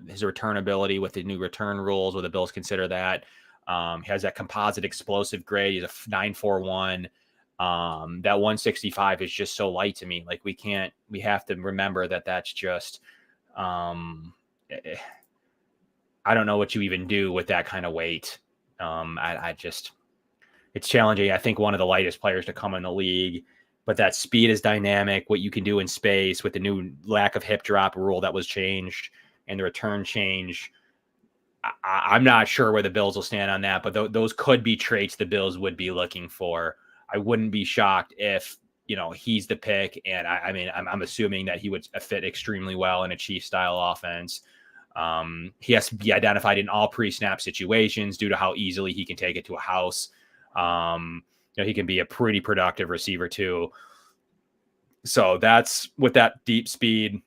his return ability with the new return rules? Will the Bills consider that? He has that composite explosive grade. He's a 9.41. That 165 is just so light to me. We have to remember that that's just, I don't know what you even do with that kind of weight. It's challenging. I think one of the lightest players to come in the league, but that speed is dynamic. What you can do in space with the new lack of hip drop rule that was changed and the return change, I'm not sure where the Bills will stand on that, but those could be traits the Bills would be looking for. I wouldn't be shocked if, he's the pick. And I'm assuming that he would fit extremely well in a Chiefs style offense. He has to be identified in all pre-snap situations due to how easily he can take it to a house. He can be a pretty productive receiver too. So that's with that deep speed.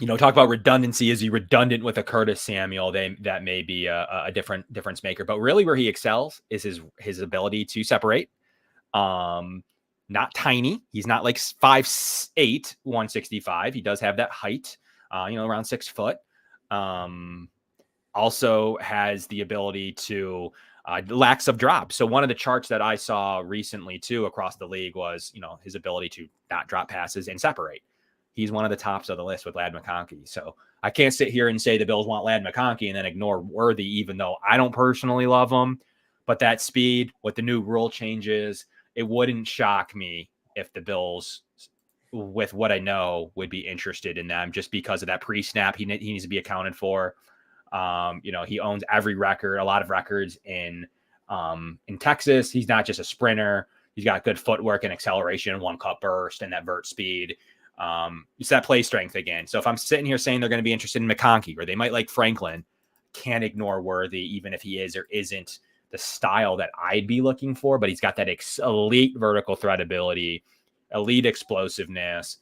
Talk about redundancy. Is he redundant with a Curtis Samuel? That may be a difference maker. But really, where he excels is his ability to separate. not tiny. He's not like 5'8", 165. He does have that height, around 6 foot. Also has the ability to lacks of drop. So one of the charts that I saw recently too across the league was, his ability to not drop passes and separate. He's one of the tops of the list with Ladd McConkey. So I can't sit here and say the Bills want Ladd McConkey and then ignore Worthy, even though I don't personally love him. But that speed with the new rule changes, it wouldn't shock me if the Bills, with what I know, would be interested in them just because of that pre-snap he needs to be accounted for. He owns every record, a lot of records in Texas. He's not just a sprinter. He's got good footwork and acceleration, 1-cut burst, and that vert speed. It's that play strength again. So if I'm sitting here saying they're going to be interested in McConkey or they might like Franklin, can't ignore Worthy, even if he is or isn't the style that I'd be looking for. But he's got that elite vertical threat ability, elite explosiveness,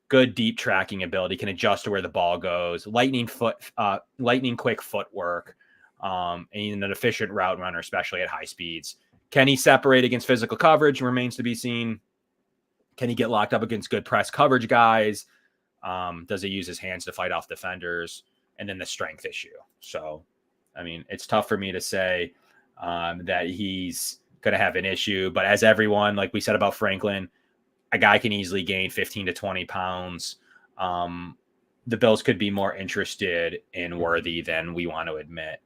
good deep tracking ability, can adjust to where the ball goes, lightning quick footwork, and an efficient route runner, especially at high speeds. Can he separate against physical coverage? Remains to be seen. Can he get locked up against good press coverage guys? Does he use his hands to fight off defenders? And then the strength issue. So, it's tough for me to say that he's going to have an issue. But as everyone, like we said about Franklin, a guy can easily gain 15 to 20 pounds. The Bills could be more interested in Worthy than we want to admit.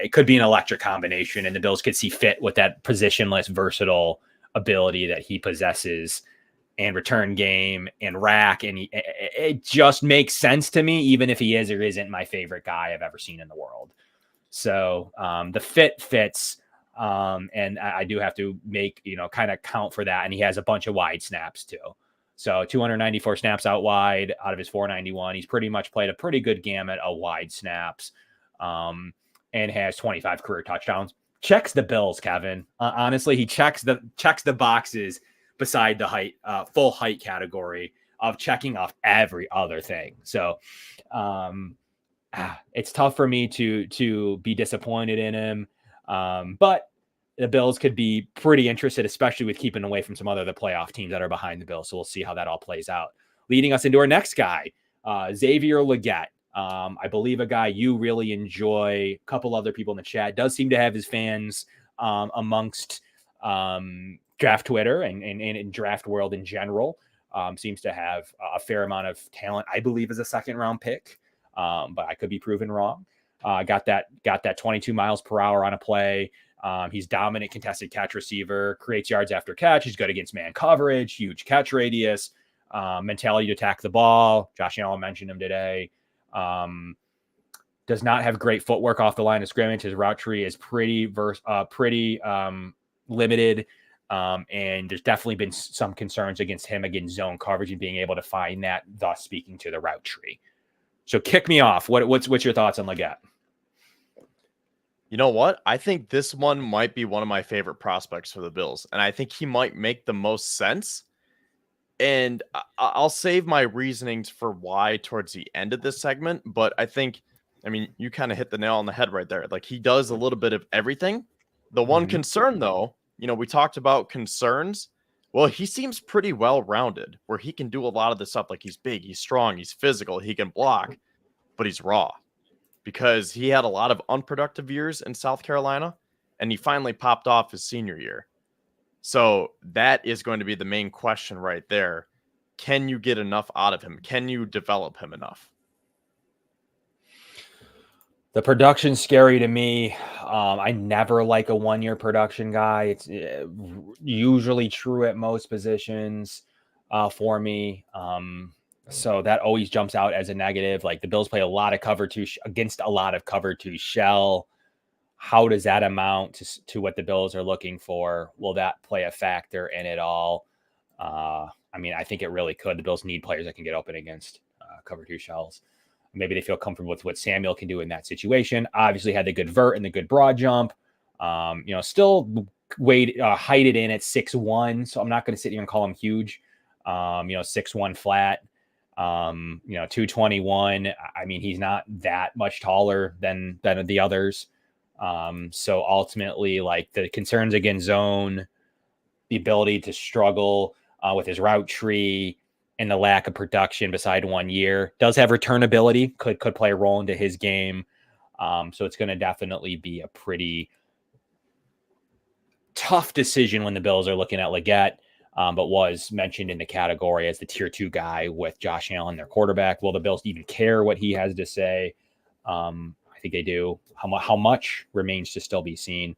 It could be an electric combination, and the Bills could see fit with that positionless, versatile ability that he possesses and return game and rack. And it just makes sense to me, even if he is or isn't my favorite guy I've ever seen in the world. So the fit fits. And I do have to make, kind of count for that. And he has a bunch of wide snaps too. So 294 snaps out wide out of his 491. He's pretty much played a pretty good gamut of wide snaps, and has 25 career touchdowns. Checks the Bills, Kevin. Honestly, he checks the boxes beside the height, full height category of checking off every other thing. So it's tough for me to be disappointed in him. But the Bills could be pretty interested, especially with keeping away from some other the playoff teams that are behind the Bills. So we'll see how that all plays out. Leading us into our next guy, Xavier Legette. I believe a guy you really enjoy. A couple other people in the chat. Does seem to have his fans amongst draft Twitter and draft world in general. Seems to have a fair amount of talent. I believe is a second round pick, but I could be proven wrong. Got that 22 miles per hour on a play. He's dominant contested catch receiver, creates yards after catch. He's good against man coverage, huge catch radius, mentality to attack the ball. Josh Allen mentioned him today. Does not have great footwork off the line of scrimmage. His route tree is pretty limited. And there's definitely been some concerns against him against zone coverage and being able to find that, thus speaking to the route tree. So kick me off. What's your thoughts on Legette? You know what? I think this one might be one of my favorite prospects for the Bills, and I think he might make the most sense. And I'll save my reasonings for why towards the end of this segment, but you kind of hit the nail on the head right there. Like, he does a little bit of everything. The one concern, though, we talked about concerns. Well, he seems pretty well-rounded, where he can do a lot of the stuff. Like, he's big, he's strong, he's physical, he can block, but he's raw. Because he had a lot of unproductive years in South Carolina, and he finally popped off his senior year. So that is going to be the main question right there. Can you get enough out of him? Can you develop him enough? The production's scary to me. I never like a one-year production guy. It's usually true at most positions for me. So that always jumps out as a negative. Like, the Bills play a lot of cover two against a lot of cover two shell. How does that amount to what the Bills are looking for? Will that play a factor in it all? I think it really could. The Bills need players that can get open against cover two shells. Maybe they feel comfortable with what Samuel can do in that situation. Obviously had the good vert and the good broad jump. Still heighted in at 6'1". So I'm not going to sit here and call him huge. 6'1" flat. 221. He's not that much taller than the others. So ultimately, like, the concerns against zone, the ability to struggle with his route tree and the lack of production beside 1 year. Does have return ability, could play a role into his game. So it's going to definitely be a pretty tough decision when the Bills are looking at Leggett, but was mentioned in the category as the tier 2 guy with Josh Allen, their quarterback. Will the Bills even care what he has to say? I think they do. How much remains to still be seen.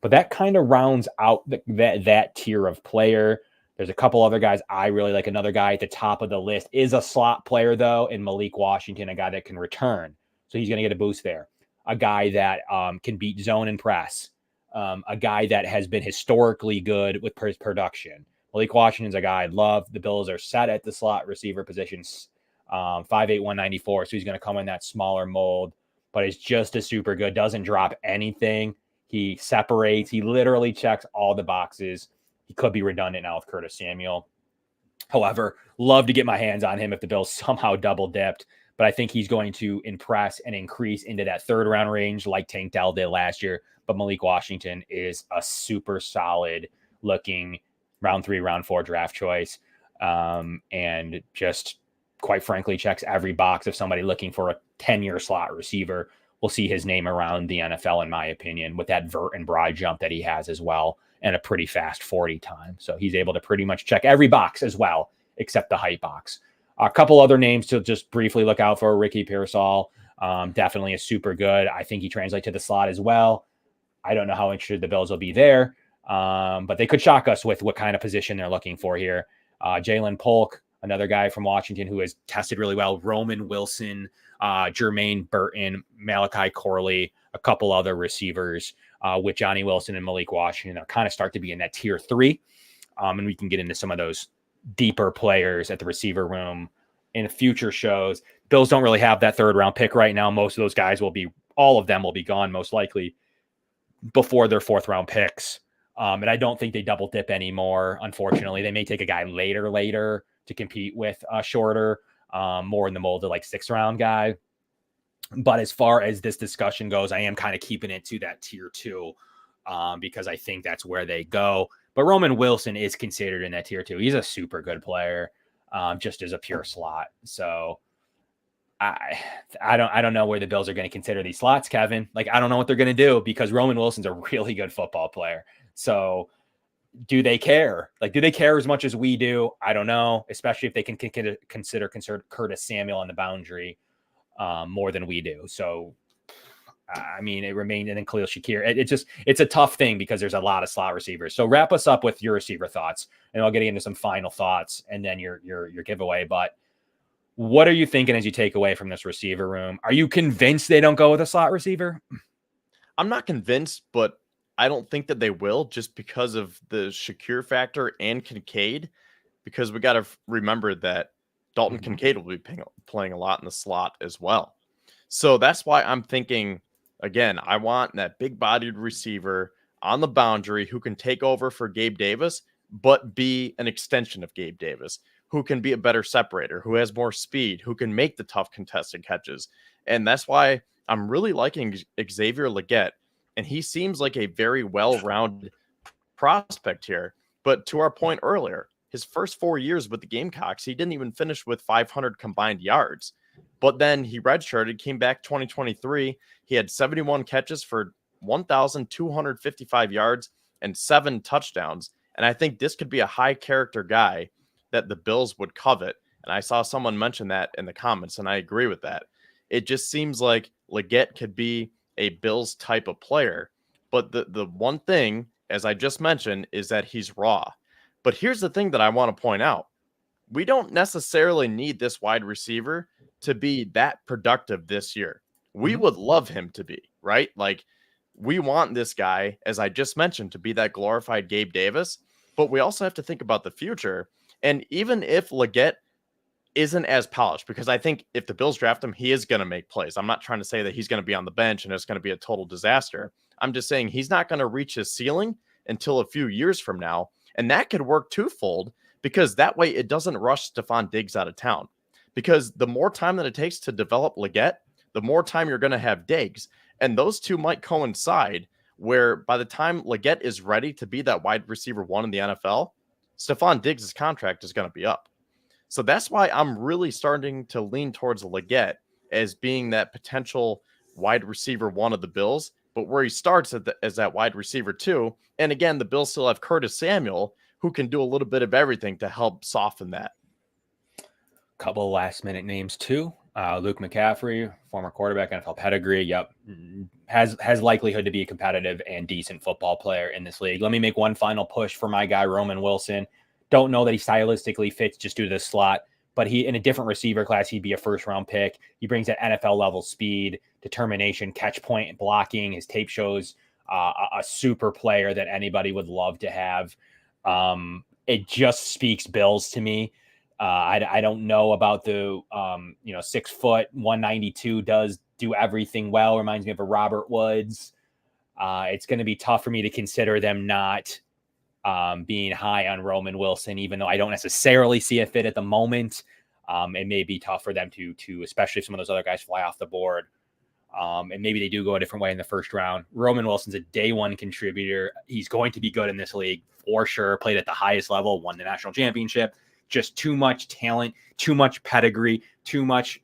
But that kind of rounds out that tier of player. There's a couple other guys I really like. Another guy at the top of the list is a slot player, though, in Malik Washington, a guy that can return. So he's going to get a boost there. A guy that can beat zone and press. A guy that has been historically good with production. Malik Washington's a guy I love. The Bills are set at the slot receiver positions, 5'8", 194. So he's going to come in that smaller mold, but is just as super good. Doesn't drop anything. He separates. He literally checks all the boxes. He could be redundant now with Curtis Samuel. However, love to get my hands on him if the Bills somehow double dipped. But I think he's going to impress and increase into that third round range like Tank Dell did last year. But Malik Washington is a super solid looking round 3, round 4 draft choice. And just quite frankly, checks every box of somebody looking for a 10-year slot receiver. We'll see his name around the NFL, in my opinion, with that vert and broad jump that he has as well, and a pretty fast 40 time. So he's able to pretty much check every box as well, except the height box. A couple other names to just briefly look out for. Ricky Pearsall, definitely is super good. I think he translates to the slot as well. I don't know how interested the Bills will be there, but they could shock us with what kind of position they're looking for here. Jalen Polk, another guy from Washington who has tested really well. Roman Wilson, Jermaine Burton, Malachi Corley, a couple other receivers with Johnny Wilson and Malik Washington that kind of start to be in that tier 3. And we can get into some of those deeper players at the receiver room in future shows. Bills don't really have that third round pick right now. Most of those guys all of them will be gone most likely before their fourth round picks. And I don't think they double dip anymore. Unfortunately, they may take a guy later to compete with shorter, more in the mold of like 6th round guy. But as far as this discussion goes, I am kind of keeping it to that tier 2 because I think that's where they go. But Roman Wilson is considered in that tier 2. He's a super good player, just as a pure slot. So I don't know where the Bills are going to consider these slots, Kevin. Like, I don't know what they're going to do because Roman Wilson's a really good football player. So do they care? Like, do they care as much as we do? I don't know, especially if they can consider Curtis Samuel on the boundary more than we do. So, I mean, it remained, and then Khalil Shakir. It's a tough thing because there's a lot of slot receivers. So wrap us up with your receiver thoughts, and I'll get into some final thoughts and then your giveaway. But what are you thinking as you take away from this receiver room? Are you convinced they don't go with a slot receiver? I'm not convinced, but I don't think that they will just because of the Shakir factor and Kincaid, because we got to remember that Dalton Kincaid will be playing a lot in the slot as well. So that's why I'm thinking, again, I want that big-bodied receiver on the boundary who can take over for Gabe Davis, but be an extension of Gabe Davis, who can be a better separator, who has more speed, who can make the tough contested catches. And that's why I'm really liking Xavier Leggett. And he seems like a very well-rounded prospect here. But to our point earlier, his first 4 years with the Gamecocks, he didn't even finish with 500 combined yards. But then he redshirted, came back 2023. He had 71 catches for 1,255 yards and 7 touchdowns. And I think this could be a high character guy that the Bills would covet. And I saw someone mention that in the comments, and I agree with that. It just seems like Leggett could be a Bills type of player. But the one thing, as I just mentioned, is that he's raw. But here's the thing that I want to point out. We don't necessarily need this wide receiver to be that productive this year. We would love him to be, right? Like, we want this guy, as I just mentioned, to be that glorified Gabe Davis, but we also have to think about the future. And even if Leggett isn't as polished, because I think if the Bills draft him, he is going to make plays. I'm not trying to say that he's going to be on the bench and it's going to be a total disaster. I'm just saying he's not going to reach his ceiling until a few years from now. And that could work twofold, because that way it doesn't rush Stephon Diggs out of town. Because the more time that it takes to develop Leggett, the more time you're going to have Diggs. And those two might coincide where by the time Leggett is ready to be that wide receiver one in the NFL, Stephon Diggs' contract is going to be up. So that's why I'm really starting to lean towards Leggett as being that potential wide receiver one of the Bills, but where he starts as that wide receiver two. And again, the Bills still have Curtis Samuel, who can do a little bit of everything to help soften that. Couple of last minute names too. Luke McCaffrey, former quarterback, NFL pedigree. Yep. Has likelihood to be a competitive and decent football player in this league. Let me make one final push for my guy, Roman Wilson. Don't know that he stylistically fits just due to the slot, but he in a different receiver class, he'd be a first round pick. He brings that NFL level speed, determination, catch point, blocking. His tape shows a super player that anybody would love to have. It just speaks Bills to me. I don't know about the 6 foot 192 does do everything well. Reminds me of a Robert Woods. It's going to be tough for me to consider them not being high on Roman Wilson, even though I don't necessarily see a fit at the moment. It may be tough for them to especially if some of those other guys fly off the board. And maybe they do go a different way in the first round. Roman Wilson's a day one contributor. He's going to be good in this league for sure. Played at the highest level, won the national championship. Just too much talent, too much pedigree, too much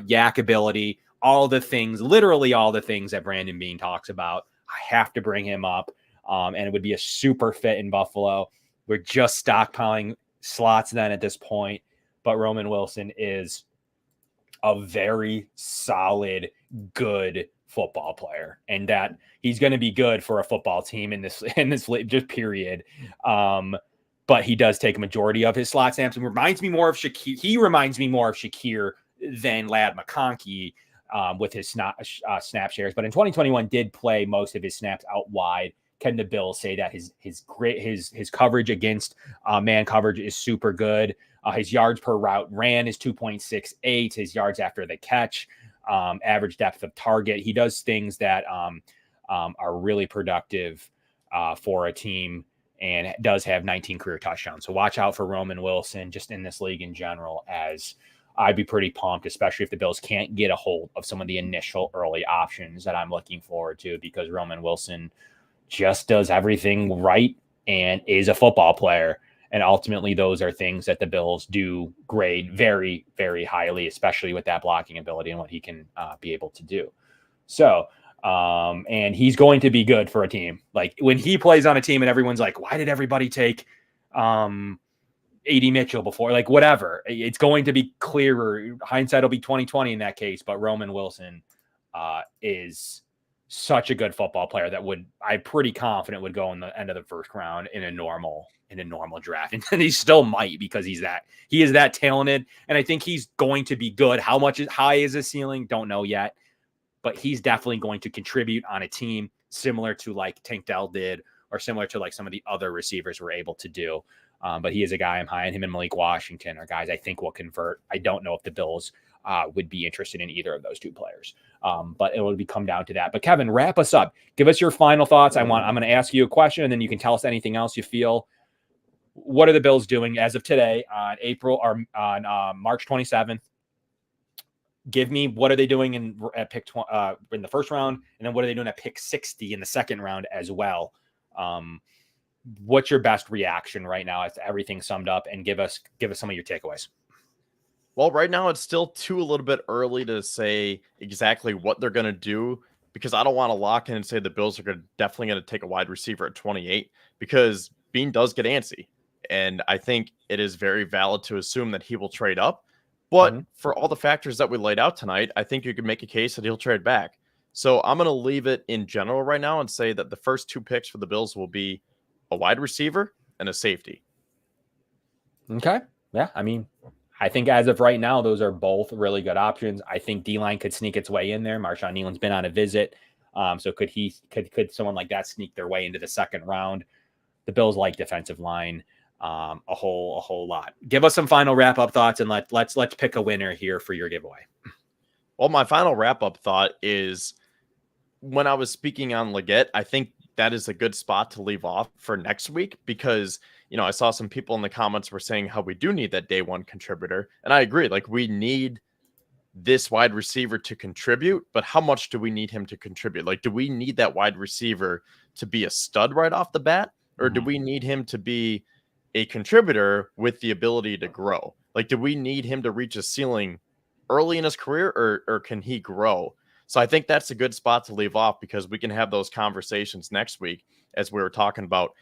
yak ability, all the things, literally all the things that Brandon Beane talks about. I have to bring him up. And it would be a super fit in Buffalo. We're just stockpiling slots then at this point. But Roman Wilson is a very solid, good football player. And that he's going to be good for a football team in this just period. But he does take a majority of his slot snaps and reminds me more of Shakir. He reminds me more of Shakir than Ladd McConkey with his snap shares. But in 2021, did play most of his snaps out wide. Can the Bills say that his coverage against man coverage is super good? His yards per route ran is 2.68. His yards after the catch, average depth of target. He does things that are really productive for a team. And does have 19 career touchdowns. So watch out for Roman Wilson just in this league in general, as I'd be pretty pumped, especially if the Bills can't get a hold of some of the initial early options that I'm looking forward to, because Roman Wilson just does everything right and is a football player. And ultimately, those are things that the Bills do grade very, very highly, especially with that blocking ability and what he can be able to do. So, and he's going to be good for a team. Like when he plays on a team and everyone's like, why did everybody take A.D. Mitchell before? Like whatever. It's going to be clearer. Hindsight will be 20/20 in that case. But Roman Wilson is such a good football player that I'm pretty confident would go in the end of the first round in a normal draft. And he still might, because he is that talented. And I think he's going to be good. How high is his ceiling? Don't know yet. But he's definitely going to contribute on a team similar to like Tank Dell did, or similar to like some of the other receivers were able to do. But he is a guy I'm high on. Him and Malik Washington are guys I think will convert. I don't know if the Bills would be interested in either of those two players. But it will come down to that. But Kevin, wrap us up. Give us your final thoughts. I'm going to ask you a question, and then you can tell us anything else you feel. What are the Bills doing as of today on March 27th? Give me what are they doing at pick in the first round, and then what are they doing at pick 60 in the second round as well? What's your best reaction right now as everything summed up, and give us some of your takeaways? Well, right now it's still a little bit early to say exactly what they're going to do, because I don't want to lock in and say the Bills are definitely going to take a wide receiver at 28, because Beane does get antsy, and I think it is very valid to assume that he will trade up. But for all the factors that we laid out tonight, I think you could make a case that he'll trade back. So I'm going to leave it in general right now and say that the first two picks for the Bills will be a wide receiver and a safety. Okay. Yeah. I mean, I think as of right now, those are both really good options. I think D-line could sneak its way in there. Marshawn Nealon's been on a visit. So could someone like that sneak their way into the second round? The Bills like defensive line a whole lot. Give us some final wrap up thoughts, and let's pick a winner here for your giveaway. Well, my final wrap up thought is, when I was speaking on Leggett, I think that is a good spot to leave off for next week, because I saw some people in the comments were saying how we do need that day one contributor, and I agree. Like, we need this wide receiver to contribute, but how much do we need him to contribute? Like, do we need that wide receiver to be a stud right off the bat, or do we need him to be a contributor with the ability to grow? Like, do we need him to reach a ceiling early in his career, or can he grow? So I think that's a good spot to leave off, because we can have those conversations next week as we were talking about,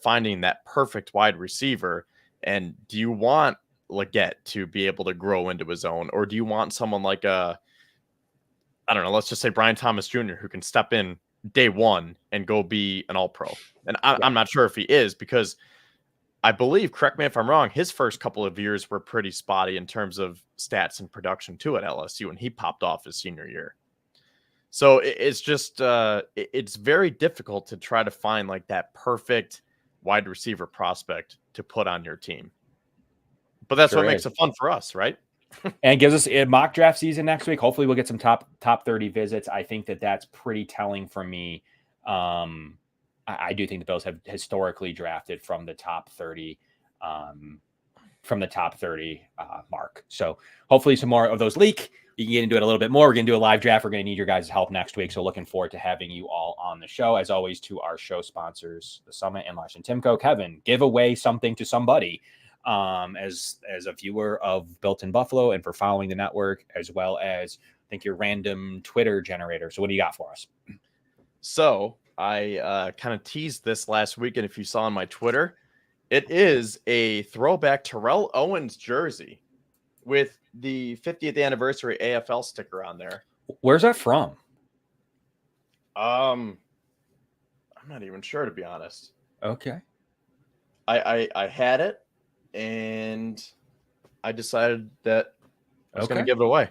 finding that perfect wide receiver. And do you want Leggett to be able to grow into his own, or do you want someone like I don't know, let's just say Brian Thomas Jr., who can step in day one and go be an all-pro? And I'm not sure if he is, because I believe, correct me if I'm wrong, his first couple of years were pretty spotty in terms of stats and production too at LSU, and he popped off his senior year. So it's just it's very difficult to try to find like that perfect wide receiver prospect to put on your team. But that's what makes it fun for us, right? And gives us a mock draft season next week. Hopefully we'll get some top 30 visits. I think that's pretty telling for me. I do think the Bills have historically drafted from the top 30 mark. So hopefully some more of those leak. You can get into it a little bit more. We're going to do a live draft. We're going to need your guys' help next week. So looking forward to having you all on the show. As always, to our show sponsors, The Summit and Larson-Timko. Kevin, give away something to somebody as a viewer of Built in Buffalo, and for following the network, as well as I think your random Twitter generator. So what do you got for us? So I kind of teased this last week, and if you saw on my Twitter, it is a throwback Terrell Owens jersey with the 50th anniversary AFL sticker on there. Where's that from? I'm not even sure, to be honest. Okay. I had it, and I decided that I was going to give it away.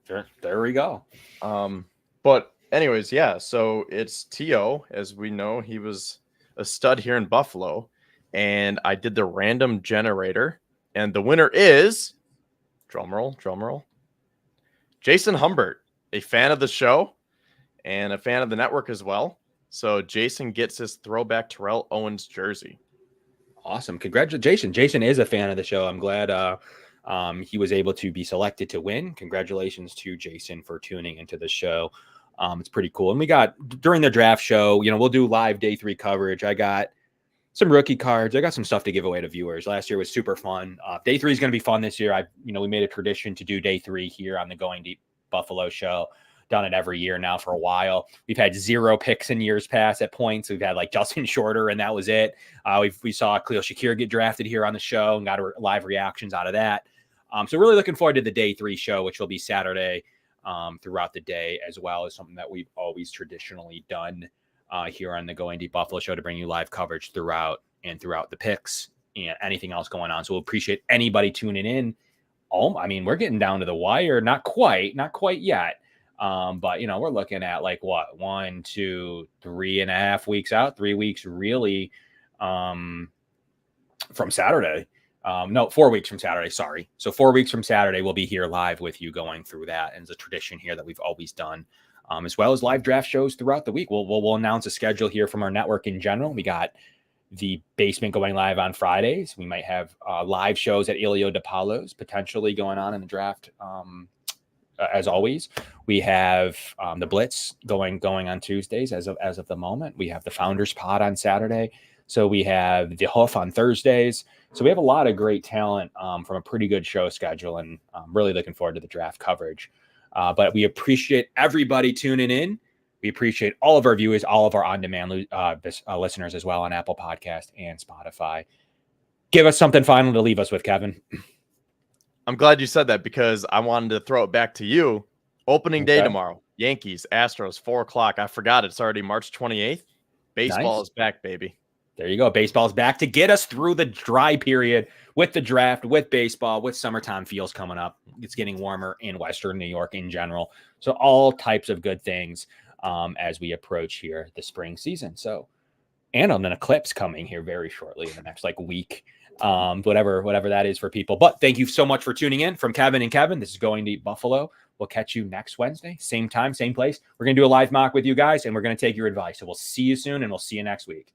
Sure. There we go. But anyways, yeah, so it's T.O. As we know, he was a stud here in Buffalo, and I did the random generator, and the winner is, drumroll, Jason Humbert, a fan of the show and a fan of the network as well. So Jason gets his throwback Terrell Owens jersey. Awesome. Congratulations. Jason is a fan of the show. I'm glad he was able to be selected to win. Congratulations to Jason for tuning into the show. It's pretty cool. And we got, during the draft show, we'll do live day 3 coverage. I got some rookie cards. I got some stuff to give away to viewers. Last year was super fun. Day 3 is going to be fun this year. We made a tradition to do day 3 here on the Going Deep Buffalo show. Done it every year now for a while. We've had 0 picks in years past at points. We've had like Justin Shorter, and that was it. We saw Khalil Shakir get drafted here on the show and got live reactions out of that. So really looking forward to the day 3 show, which will be Saturday throughout the day, as well as something that we've always traditionally done here on the Going Deep Buffalo show, to bring you live coverage throughout the picks and anything else going on. So we'll appreciate anybody tuning in. We're getting down to the wire. Not quite yet. But we're looking at like what, 1, 2, 3.5 weeks out, 3 weeks really, from Saturday. 4 weeks from Saturday. Sorry. So 4 weeks from Saturday, we'll be here live with you going through that. And it's a tradition here that we've always done, as well as live draft shows throughout the week. We'll announce a schedule here from our network in general. We got the basement going live on Fridays. We might have live shows at Elio DePaulo's potentially going on in the draft. As always, we have the Blitz going on Tuesdays as of the moment. We have the Founders Pod on Saturday. So we have the Hoof on Thursdays. So we have a lot of great talent from a pretty good show schedule, and I'm really looking forward to the draft coverage. But we appreciate everybody tuning in. We appreciate all of our viewers, all of our on-demand listeners as well on Apple Podcast and Spotify. Give us something final to leave us with, Kevin. I'm glad you said that, because I wanted to throw it back to you. Opening day tomorrow. Yankees, Astros, 4:00. I forgot it's already March 28th. Baseball is back, baby. There you go. Baseball's back to get us through the dry period with the draft, with baseball, with summertime feels coming up. It's getting warmer in Western New York in general. So all types of good things as we approach here the spring season. So, and an eclipse coming here very shortly in the next week. Whatever that is for people. But thank you so much for tuning in. From Kevin and Kevin, this is Going Deep Buffalo. We'll catch you next Wednesday, same time, same place. We're going to do a live mock with you guys, and we're going to take your advice. So we'll see you soon, and we'll see you next week.